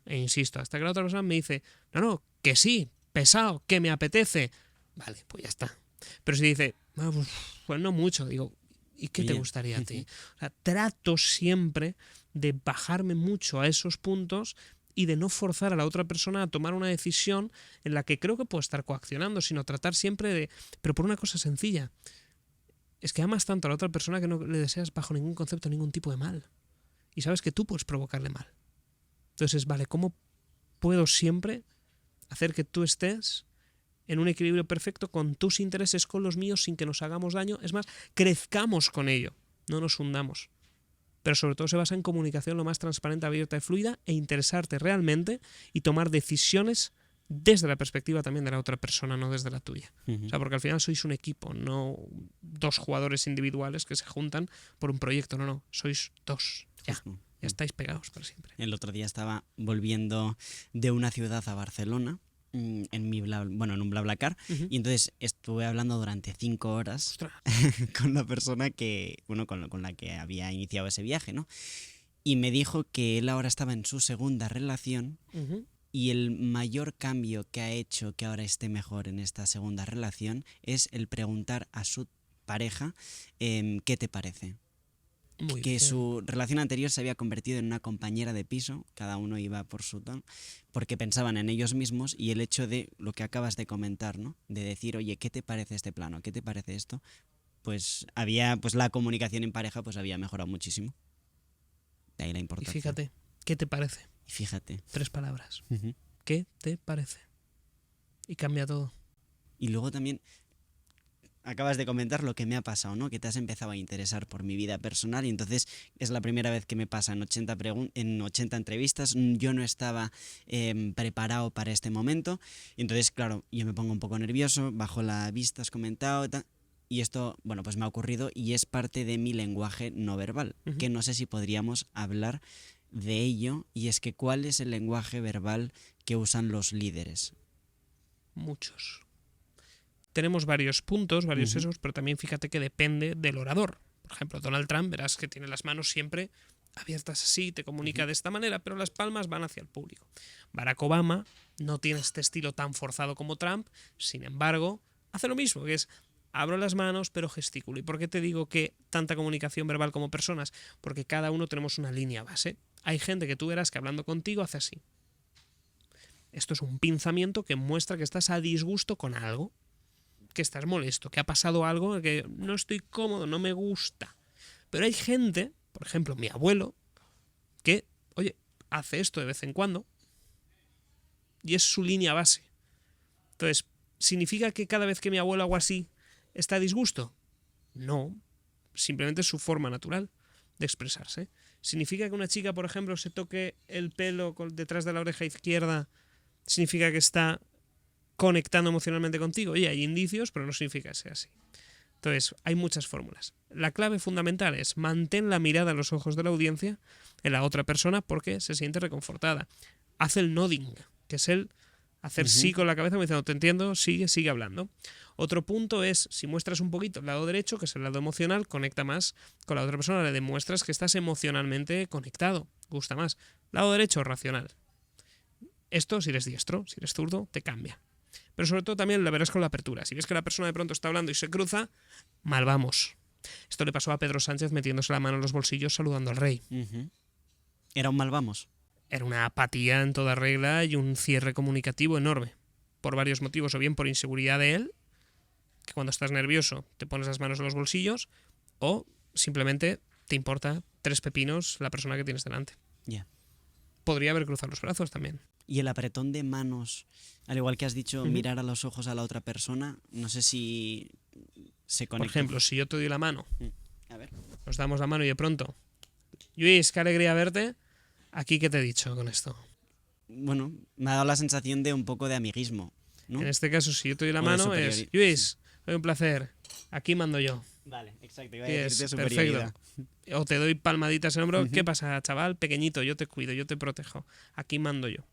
hasta que la otra persona me dice, no, que sí, pesado, que me apetece. Vale, pues ya está. Pero si dice, pues no mucho, digo, ¿y qué te gustaría a ti? O sea, trato siempre de bajarme mucho a esos puntos y de no forzar a la otra persona a tomar una decisión en la que creo que puede estar coaccionando, sino tratar siempre de... Pero por una cosa sencilla. Es que amas tanto a la otra persona que no le deseas bajo ningún concepto ningún tipo de mal. Y sabes que tú puedes provocarle mal. Entonces, vale, ¿cómo puedo siempre hacer que tú estés en un equilibrio perfecto con tus intereses, con los míos, sin que nos hagamos daño? Es más, crezcamos con ello, no nos hundamos. Pero sobre todo se basa en comunicación lo más transparente, abierta y fluida e interesarte realmente y tomar decisiones desde la perspectiva también de la otra persona, no desde la tuya. O sea, porque al final sois un equipo, no dos jugadores individuales que se juntan por un proyecto, no, sois dos, ya estáis pegados para siempre. El otro día estaba volviendo de una ciudad a Barcelona en un BlaBlaCar y entonces estuve hablando durante 5 horas con la persona con la que había iniciado ese viaje, ¿no? Y me dijo que él ahora estaba en su segunda relación y el mayor cambio que ha hecho que ahora esté mejor en esta segunda relación es el preguntar a su pareja ¿qué te parece? Muy que bien. Su relación anterior se había convertido en una compañera de piso, cada uno iba por su tono, porque pensaban en ellos mismos, y el hecho de lo que acabas de comentar, ¿no? De decir, oye, ¿qué te parece este plano? ¿Qué te parece esto? Pues la comunicación en pareja pues había mejorado muchísimo. De ahí la Y importancia. fíjate, ¿qué te parece? Y fíjate. 3 palabras. ¿Qué te parece? Y cambia todo. Y luego también acabas de comentar lo que me ha pasado, ¿no? Que te has empezado a interesar por mi vida personal y entonces es la primera vez que me pasa en 80 entrevistas. Yo no estaba preparado para este momento y entonces, claro, yo me pongo un poco nervioso, bajo la vista, has comentado y tal. Y esto, bueno, pues me ha ocurrido y es parte de mi lenguaje no verbal, que no sé si podríamos hablar de ello, y es que ¿cuál es el lenguaje verbal que usan los líderes? Muchos. Tenemos varios puntos, varios esos, pero también fíjate que depende del orador. Por ejemplo, Donald Trump, verás que tiene las manos siempre abiertas así, te comunica de esta manera, pero las palmas van hacia el público. Barack Obama no tiene este estilo tan forzado como Trump, sin embargo, hace lo mismo, que es abro las manos pero gesticulo. ¿Y por qué te digo que tanta comunicación verbal como personas? Porque cada uno tenemos una línea base. Hay gente que tú verás que hablando contigo hace así. Esto es un pinzamiento que muestra que estás a disgusto con algo, que estás molesto, que ha pasado algo, que no estoy cómodo, no me gusta. Pero hay gente, por ejemplo, mi abuelo, que, oye, hace esto de vez en cuando y es su línea base. Entonces, ¿significa que cada vez que mi abuelo hago así está a disgusto? No, simplemente es su forma natural de expresarse. ¿Significa que una chica, por ejemplo, se toque el pelo detrás de la oreja izquierda significa que está conectando emocionalmente contigo. Y hay indicios, pero no significa que sea así. Entonces, hay muchas fórmulas. La clave fundamental es mantén la mirada en los ojos de la audiencia, en la otra persona, porque se siente reconfortada. Haz el nodding, que es el hacer sí con la cabeza, como diciendo, te entiendo, sigue hablando. Otro punto es, si muestras un poquito el lado derecho, que es el lado emocional, conecta más con la otra persona, le demuestras que estás emocionalmente conectado, gusta más. Lado derecho, racional. Esto, si eres diestro, si eres zurdo, te cambia. Pero sobre todo también lo verás con la apertura. Si ves que la persona de pronto está hablando y se cruza, mal vamos. Esto le pasó a Pedro Sánchez metiéndose la mano en los bolsillos saludando al rey. Era un mal vamos. Era una apatía en toda regla y un cierre comunicativo enorme. Por varios motivos, o bien por inseguridad de él, que cuando estás nervioso te pones las manos en los bolsillos, o simplemente te importa 3 pepinos la persona que tienes delante. Ya. Podría haber cruzado los brazos también. Y el apretón de manos, al igual que has dicho, mirar a los ojos a la otra persona, no sé si se conecta. Por ejemplo, si yo te doy la mano, A ver. nos damos la mano y de pronto, Luis, qué alegría verte, ¿aquí qué te he dicho con esto? Bueno, me ha dado la sensación de un poco de amiguismo, ¿no? En este caso, si yo te doy la O de mano, es Luis, hoy un placer, aquí mando yo. Vale, exacto. Iba a Sí, decirte es superioridad. perfecto. O te doy palmaditas en el hombro, ¿qué pasa, chaval? Pequeñito, yo te cuido, yo te protejo, aquí mando yo.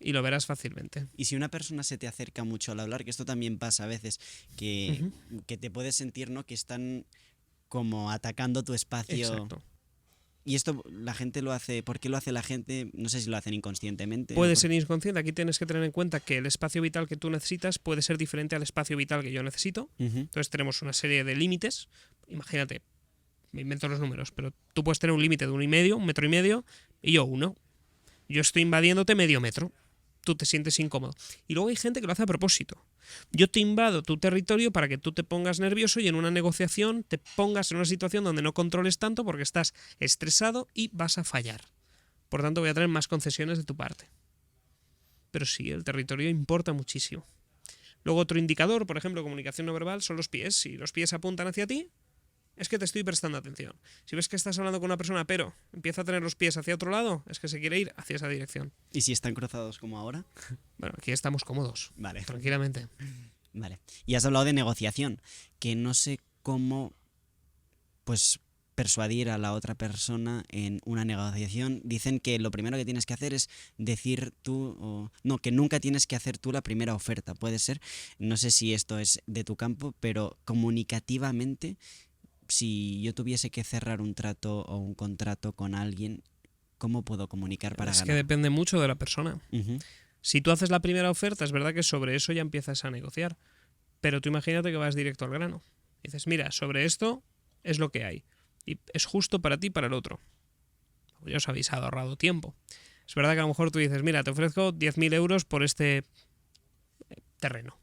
Y lo verás fácilmente. Y si una persona se te acerca mucho al hablar, que esto también pasa a veces, que te puedes sentir, ¿no?, que están como atacando tu espacio. Exacto. Y esto la gente lo hace, ¿por qué lo hace la gente? No sé si lo hacen inconscientemente. Puede ser inconsciente, aquí tienes que tener en cuenta que el espacio vital que tú necesitas puede ser diferente al espacio vital que yo necesito. Entonces tenemos una serie de límites. Imagínate, me invento los números, pero tú puedes tener un límite de 1,5, 1,5 metros, y yo 1. Yo estoy invadiéndote medio metro. Tú te sientes incómodo. Y luego hay gente que lo hace a propósito. Yo te invado tu territorio para que tú te pongas nervioso y en una negociación te pongas en una situación donde no controles tanto porque estás estresado y vas a fallar. Por tanto, voy a traer más concesiones de tu parte. Pero sí, el territorio importa muchísimo. Luego otro indicador, por ejemplo, comunicación no verbal, son los pies. Si los pies apuntan hacia ti, es que te estoy prestando atención. Si ves que estás hablando con una persona, pero empieza a tener los pies hacia otro lado, es que se quiere ir hacia esa dirección. ¿Y si están cruzados como ahora? Bueno, aquí estamos cómodos. Vale. Tranquilamente. Vale. Y has hablado de negociación, que no sé cómo, pues, persuadir a la otra persona en una negociación. Dicen que lo primero que tienes que hacer es decir tú, no, que nunca tienes que hacer tú la primera oferta, puede ser. No sé si esto es de tu campo, pero comunicativamente, si yo tuviese que cerrar un trato o un contrato con alguien, ¿cómo puedo comunicar para ganar? Es que depende mucho de la persona. Si tú haces la primera oferta, es verdad que sobre eso ya empiezas a negociar. Pero tú imagínate que vas directo al grano. Dices, mira, sobre esto es lo que hay. Y es justo para ti y para el otro. Ya os habéis ahorrado tiempo. Es verdad que a lo mejor tú dices, mira, te ofrezco 10.000 euros por este terreno.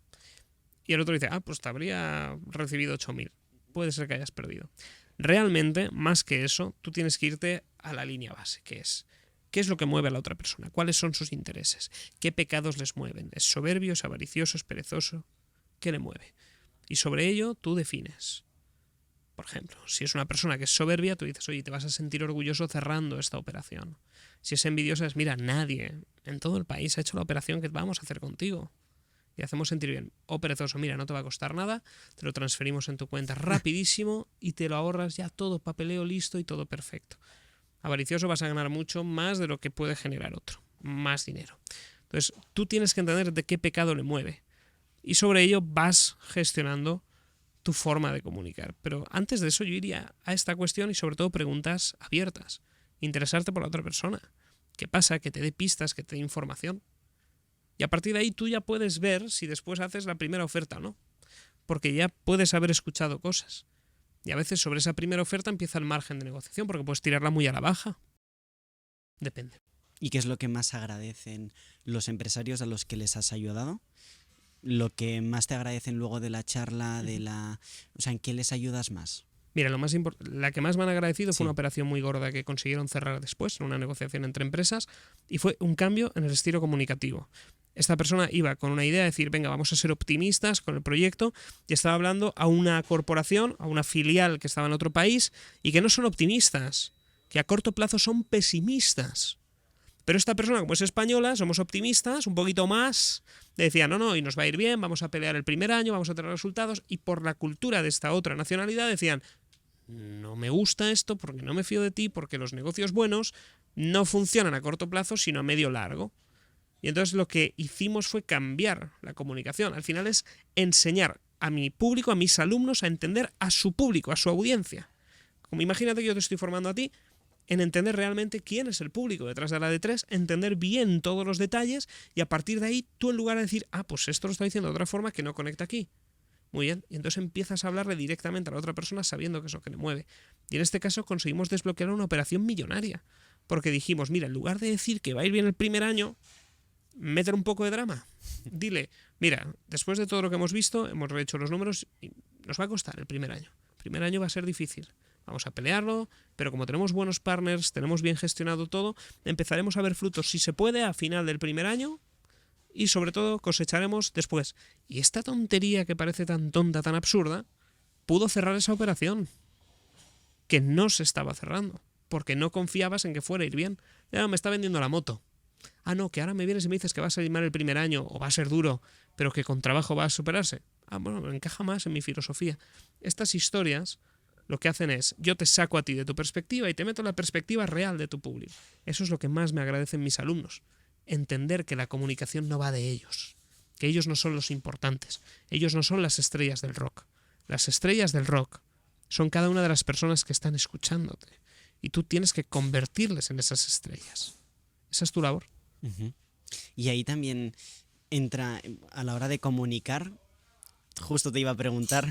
Y el otro dice, pues te habría recibido 8.000. Puede ser que hayas perdido. Realmente, más que eso, tú tienes que irte a la línea base, que es ¿qué es lo que mueve a la otra persona? ¿Cuáles son sus intereses? ¿Qué pecados les mueven? ¿Es soberbio? ¿Es avaricioso? ¿Es perezoso? ¿Qué le mueve? Y sobre ello tú defines. Por ejemplo, si es una persona que es soberbia, tú dices, oye, te vas a sentir orgulloso cerrando esta operación. Si es envidiosa, es, mira, nadie en todo el país ha hecho la operación que vamos a hacer contigo. Y hacemos sentir bien. O perezoso, mira, no te va a costar nada, te lo transferimos en tu cuenta rapidísimo y te lo ahorras ya todo, papeleo listo y todo perfecto. Avaricioso, vas a ganar mucho más de lo que puede generar otro, más dinero. Entonces, tú tienes que entender de qué pecado le mueve y sobre ello vas gestionando tu forma de comunicar. Pero antes de eso yo iría a esta cuestión y sobre todo preguntas abiertas. Interesarte por la otra persona. ¿Qué pasa? Que te dé pistas, que te dé información. Y a partir de ahí tú ya puedes ver si después haces la primera oferta o no. Porque ya puedes haber escuchado cosas. Y a veces sobre esa primera oferta empieza el margen de negociación porque puedes tirarla muy a la baja. Depende. ¿Y qué es lo que más agradecen los empresarios a los que les has ayudado? Lo que más te agradecen luego de la charla, o sea, ¿en qué les ayudas más? Mira, la que más me han agradecido fue una operación muy gorda que consiguieron cerrar después, en una negociación entre empresas, y fue un cambio en el estilo comunicativo. Esta persona iba con una idea de decir, venga, vamos a ser optimistas con el proyecto, y estaba hablando a una corporación, a una filial que estaba en otro país, y que no son optimistas, que a corto plazo son pesimistas. Pero esta persona, como es española, somos optimistas, un poquito más, le decía, no, y nos va a ir bien, vamos a pelear el primer año, vamos a tener resultados, y por la cultura de esta otra nacionalidad decían, no me gusta esto porque no me fío de ti, porque los negocios buenos no funcionan a corto plazo, sino a medio largo. Y entonces lo que hicimos fue cambiar la comunicación. Al final es enseñar a mi público, a mis alumnos, a entender a su público, a su audiencia. Como imagínate que yo te estoy formando a ti en entender realmente quién es el público detrás de la D3, entender bien todos los detalles y a partir de ahí tú en lugar de decir, pues esto lo está diciendo de otra forma que no conecta aquí. Muy bien, y entonces empiezas a hablarle directamente a la otra persona sabiendo que es lo que le mueve. Y en este caso conseguimos desbloquear una operación millonaria, porque dijimos, mira, en lugar de decir que va a ir bien el primer año, meter un poco de drama. Dile, mira, después de todo lo que hemos visto, hemos rehecho los números y nos va a costar el primer año. El primer año va a ser difícil. Vamos a pelearlo, pero como tenemos buenos partners, tenemos bien gestionado todo, empezaremos a ver frutos, si se puede, a final del primer año y sobre todo cosecharemos después. Y esta tontería que parece tan tonta, tan absurda, pudo cerrar esa operación que no se estaba cerrando, porque no confiabas en que fuera a ir bien. Ya me está vendiendo la moto. No, que ahora me vienes y me dices que va a salir mal el primer año o va a ser duro, pero que con trabajo va a superarse. Bueno, encaja más en mi filosofía. Estas historias lo que hacen es, yo te saco a ti de tu perspectiva y te meto en la perspectiva real de tu público. Eso es lo que más me agradecen mis alumnos. Entender que la comunicación no va de ellos, que ellos no son los importantes, ellos no son las estrellas del rock. Las estrellas del rock son cada una de las personas que están escuchándote y tú tienes que convertirles en esas estrellas. Esa es tu labor. Uh-huh. Y ahí también entra, a la hora de comunicar, justo te iba a preguntar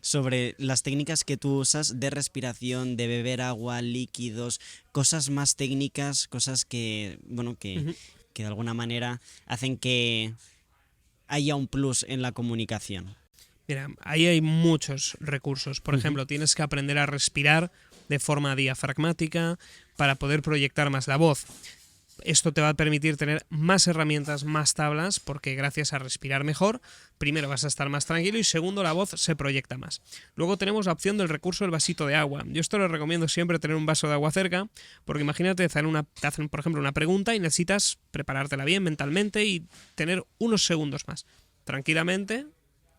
sobre las técnicas que tú usas de respiración, de beber agua, líquidos, cosas más técnicas, cosas que, bueno, que de alguna manera hacen que haya un plus en la comunicación. Mira, ahí hay muchos recursos. Por ejemplo, tienes que aprender a respirar de forma diafragmática para poder proyectar más la voz. Esto te va a permitir tener más herramientas, más tablas, porque gracias a respirar mejor, primero vas a estar más tranquilo y segundo, la voz se proyecta más. Luego tenemos la opción del recurso del vasito de agua. Yo esto lo recomiendo siempre, tener un vaso de agua cerca, porque imagínate, te hacen, por ejemplo, una pregunta y necesitas preparártela bien mentalmente y tener unos segundos más. Tranquilamente,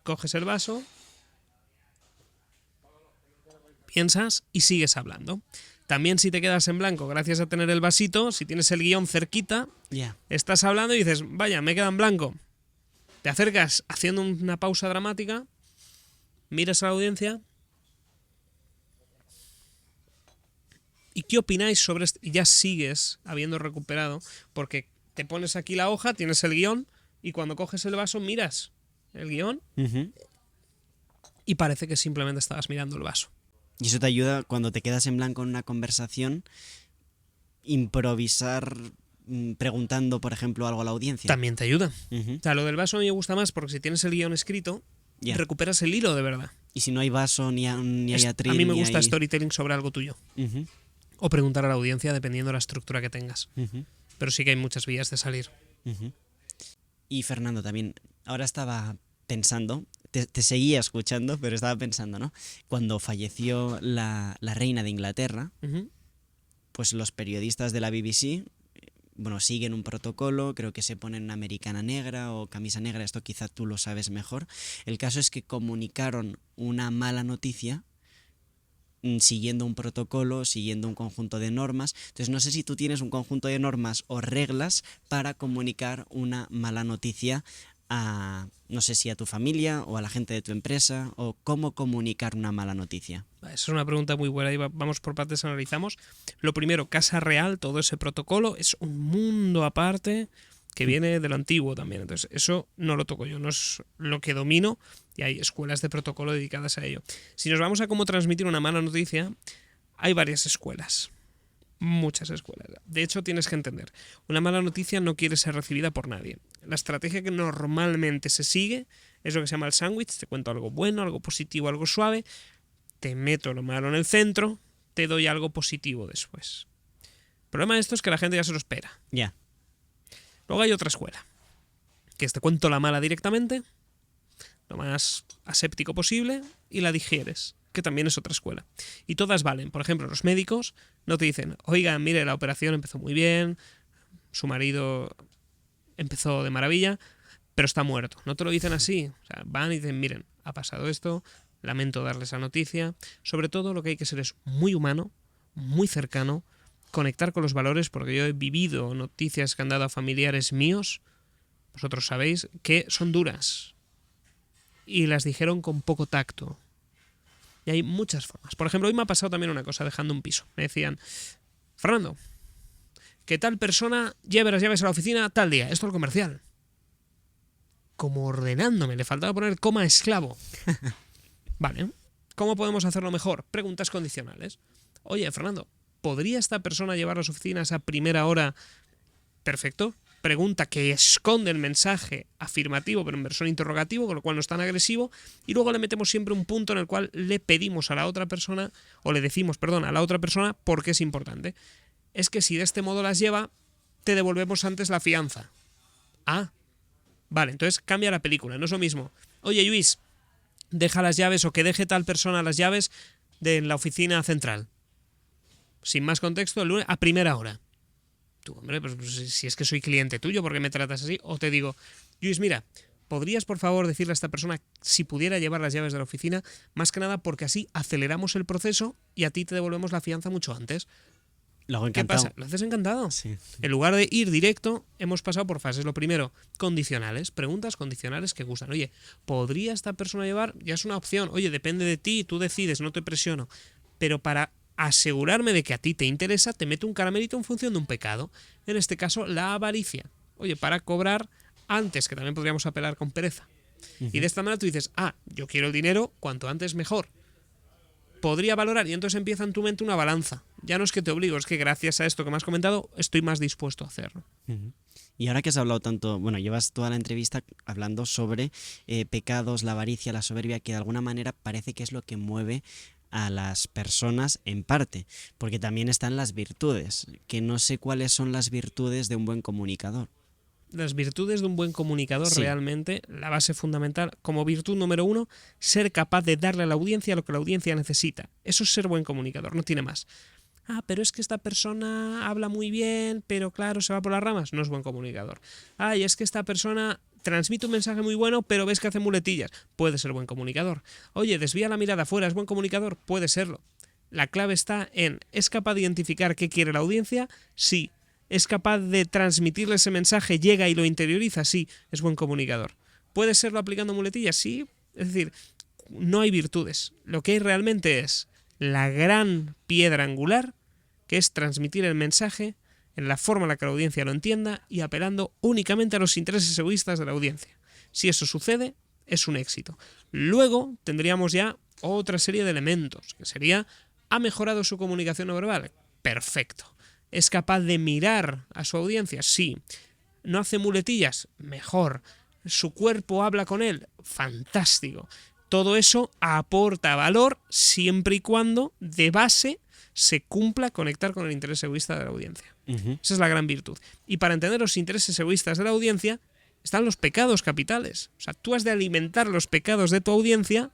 coges el vaso, piensas y sigues hablando. También si te quedas en blanco gracias a tener el vasito, si tienes el guión cerquita, estás hablando y dices, vaya, me queda en blanco. Te acercas haciendo una pausa dramática, miras a la audiencia y ¿qué opináis sobre esto? Y ya sigues habiendo recuperado, porque te pones aquí la hoja, tienes el guión y cuando coges el vaso miras el guión y parece que simplemente estabas mirando el vaso. Y eso te ayuda cuando te quedas en blanco en una conversación, improvisar preguntando, por ejemplo, algo a la audiencia. También te ayuda. O sea, lo del vaso a mí me gusta más porque si tienes el guión escrito, recuperas el hilo de verdad. Y si no hay vaso ni hay atril. A mí me gusta storytelling sobre algo tuyo. O preguntar a la audiencia dependiendo de la estructura que tengas. Pero sí que hay muchas vías de salir. Y Fernando, también, ahora estaba pensando, te seguía escuchando, pero estaba pensando, ¿no? Cuando falleció la reina de Inglaterra, pues los periodistas de la BBC, bueno, siguen un protocolo, creo que se ponen una americana negra o camisa negra, esto quizá tú lo sabes mejor. El caso es que comunicaron una mala noticia siguiendo un protocolo, siguiendo un conjunto de normas. Entonces no sé si tú tienes un conjunto de normas o reglas para comunicar una mala noticia a, no sé si a tu familia o a la gente de tu empresa, o cómo comunicar una mala noticia. Esa es una pregunta muy buena y vamos por partes, analizamos. Lo primero, Casa Real, todo ese protocolo es un mundo aparte que viene de lo antiguo también. Entonces eso no lo toco yo, no es lo que domino y hay escuelas de protocolo dedicadas a ello. Si nos vamos a cómo transmitir una mala noticia, hay varias escuelas. Muchas escuelas. De hecho, tienes que entender, una mala noticia no quiere ser recibida por nadie. La estrategia que normalmente se sigue es lo que se llama el sándwich. Te cuento algo bueno, algo positivo, algo suave, te meto lo malo en el centro, te doy algo positivo después. El problema de esto es que la gente ya se lo espera. Ya. Luego hay otra escuela, que es te cuento la mala directamente, lo más aséptico posible, y la digieres, que también es otra escuela. Y todas valen. Por ejemplo, los médicos no te dicen, oiga, mire, la operación empezó muy bien, su marido empezó de maravilla, pero está muerto. No te lo dicen así. O sea, van y dicen, miren, ha pasado esto, lamento darles la noticia. Sobre todo lo que hay que ser es muy humano, muy cercano, conectar con los valores, porque yo he vivido noticias que han dado a familiares míos, vosotros sabéis, que son duras. Y las dijeron con poco tacto. Y hay muchas formas. Por ejemplo, hoy me ha pasado también una cosa dejando un piso. Me decían, Fernando, que tal persona lleve las llaves a la oficina tal día. Esto es lo comercial. Como ordenándome, le faltaba poner coma esclavo. Vale, ¿cómo podemos hacerlo mejor? Preguntas condicionales. Oye, Fernando, ¿podría esta persona llevar las oficinas a primera hora? Perfecto. Pregunta que esconde el mensaje afirmativo, pero en versión interrogativo, con lo cual no es tan agresivo, y luego le metemos siempre un punto en el cual le pedimos a la otra persona, o le decimos, perdón, a la otra persona por qué es importante. Es que si de este modo las lleva, te devolvemos antes la fianza. Ah, vale, entonces cambia la película, no es lo mismo. Oye, Luis, deja las llaves o que deje tal persona las llaves de la oficina central. Sin más contexto, el lunes a primera hora. Tú, hombre, pues si es que soy cliente tuyo, ¿por qué me tratas así? O te digo, Luis, mira, ¿podrías por favor decirle a esta persona si pudiera llevar las llaves de la oficina? Más que nada porque así aceleramos el proceso y a ti te devolvemos la fianza mucho antes. Lo hago ¿Qué encantado. pasa? ¿Lo haces encantado? Sí. En lugar de ir directo, hemos pasado por fases. Lo primero, condicionales, preguntas condicionales que gustan. Oye, ¿podría esta persona llevar? Ya es una opción. Oye, depende de ti, tú decides, no te presiono. Pero para asegurarme de que a ti te interesa, te meto un caramelito en función de un pecado. En este caso, la avaricia. Oye, para cobrar antes, que también podríamos apelar con pereza. Y de esta manera tú dices, yo quiero el dinero, cuanto antes mejor. Podría valorar, y entonces empieza en tu mente una balanza. Ya no es que te obligo, es que gracias a esto que me has comentado, estoy más dispuesto a hacerlo. Y ahora que has hablado tanto, bueno, llevas toda la entrevista hablando sobre pecados, la avaricia, la soberbia, que de alguna manera parece que es lo que mueve a las personas en parte, porque también están las virtudes, que no sé cuáles son las virtudes de un buen comunicador. Las virtudes de un buen comunicador, Sí. realmente, la base fundamental, como virtud número 1, ser capaz de darle a la audiencia lo que la audiencia necesita. Eso es ser buen comunicador, no tiene más. Pero es que esta persona habla muy bien, pero claro, se va por las ramas, no es buen comunicador. Y es que esta persona transmite un mensaje muy bueno, pero ves que hace muletillas, puede ser buen comunicador. Oye, desvía la mirada afuera, ¿es buen comunicador? Puede serlo. La clave está en, ¿es capaz de identificar qué quiere la audiencia? Sí. ¿Es capaz de transmitirle ese mensaje, llega y lo interioriza? Sí, es buen comunicador. ¿Puede serlo aplicando muletillas? Sí. Es decir, no hay virtudes. Lo que hay realmente es la gran piedra angular, que es transmitir el mensaje en la forma en la que la audiencia lo entienda y apelando únicamente a los intereses egoístas de la audiencia. Si eso sucede, es un éxito. Luego tendríamos ya otra serie de elementos, que sería, ¿ha mejorado su comunicación no verbal? Perfecto. ¿Es capaz de mirar a su audiencia? Sí. ¿No hace muletillas? Mejor. ¿Su cuerpo habla con él? Fantástico. Todo eso aporta valor siempre y cuando, de base, se cumpla conectar con el interés egoísta de la audiencia. Esa es la gran virtud. Y para entender los intereses egoístas de la audiencia, están los pecados capitales. O sea, tú has de alimentar los pecados de tu audiencia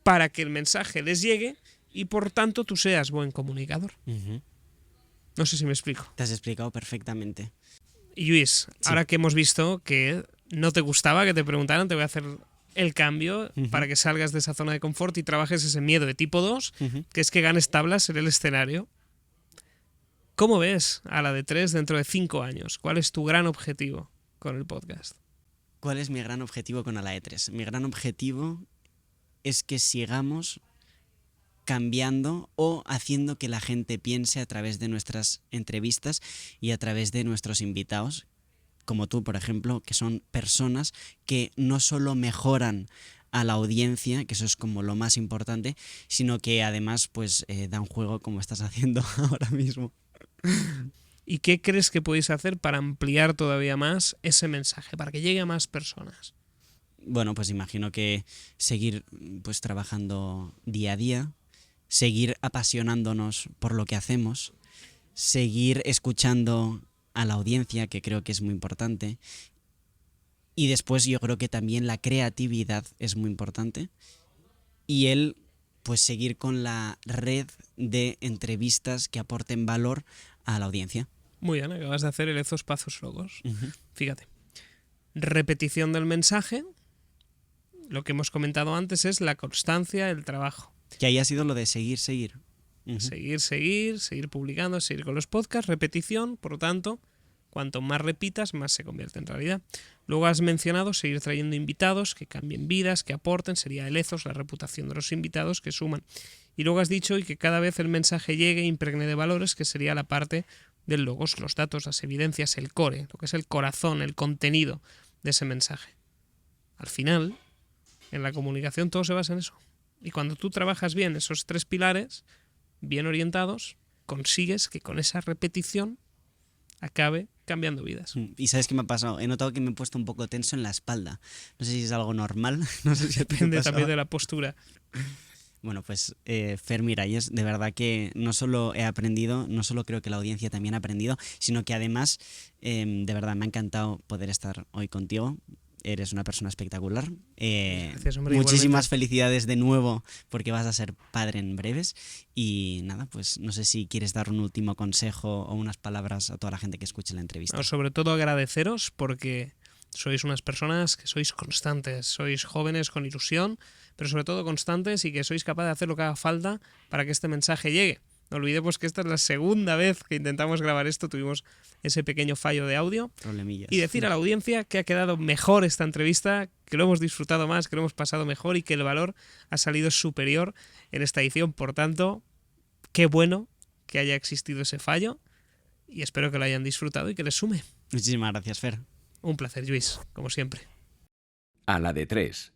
para que el mensaje les llegue y, por tanto, tú seas buen comunicador. No sé si me explico. Te has explicado perfectamente. Y Luis, ahora que hemos visto que no te gustaba que te preguntaran, te voy a hacer el cambio para que salgas de esa zona de confort y trabajes ese miedo de tipo 2, que es que ganes tablas en el escenario. ¿Cómo ves a la de 3 dentro de 5 años? ¿Cuál es tu gran objetivo con el podcast? ¿Cuál es mi gran objetivo con la E3? Mi gran objetivo es que sigamos cambiando o haciendo que la gente piense a través de nuestras entrevistas y a través de nuestros invitados, como tú, por ejemplo, que son personas que no solo mejoran a la audiencia, que eso es como lo más importante, sino que además pues dan juego como estás haciendo ahora mismo. ¿Y qué crees que podéis hacer para ampliar todavía más ese mensaje, para que llegue a más personas? Bueno, pues imagino que seguir pues trabajando día a día, seguir apasionándonos por lo que hacemos, seguir escuchando a la audiencia, que creo que es muy importante, y después yo creo que también la creatividad es muy importante, y el pues seguir con la red de entrevistas que aporten valor a la audiencia. Muy bien, acabas de hacer el Ethos Pazos Logos. Fíjate. Repetición del mensaje. Lo que hemos comentado antes es la constancia, el trabajo. Que ahí ha sido lo de seguir. Seguir publicando, seguir con los podcasts, repetición, por lo tanto, cuanto más repitas, más se convierte en realidad. Luego has mencionado seguir trayendo invitados que cambien vidas, que aporten, sería el ethos, la reputación de los invitados que suman. Y luego has dicho y que cada vez el mensaje llegue, impregne de valores, que sería la parte del logos, los datos, las evidencias, el core, lo que es el corazón, el contenido de ese mensaje. Al final, en la comunicación todo se basa en eso. Y cuando tú trabajas bien esos 3 pilares, bien orientados, consigues que con esa repetición acabe cambiando vidas. Y ¿sabes qué me ha pasado? He notado que me he puesto un poco tenso en la espalda. No sé si es algo normal. No sé si depende también de la postura. Bueno, pues Fer Miralles, de verdad que no solo he aprendido, no solo creo que la audiencia también ha aprendido, sino que además, de verdad, me ha encantado poder estar hoy contigo. Eres una persona espectacular. Gracias, hombre, muchísimas igualmente. Felicidades de nuevo porque vas a ser padre en breves. Y nada, pues no sé si quieres dar un último consejo o unas palabras a toda la gente que escuche la entrevista. No, sobre todo agradeceros porque sois unas personas que sois constantes, sois jóvenes con ilusión, pero sobre todo constantes y que sois capaces de hacer lo que haga falta para que este mensaje llegue. No olvidemos que esta es la segunda vez que intentamos grabar esto, tuvimos ese pequeño fallo de audio. Problemillas. Y decir a la audiencia que ha quedado mejor esta entrevista, que lo hemos disfrutado más, que lo hemos pasado mejor y que el valor ha salido superior en esta edición. Por tanto, qué bueno que haya existido ese fallo y espero que lo hayan disfrutado y que les sume. Muchísimas gracias, Fer. Un placer, Luis, como siempre. A la de 3.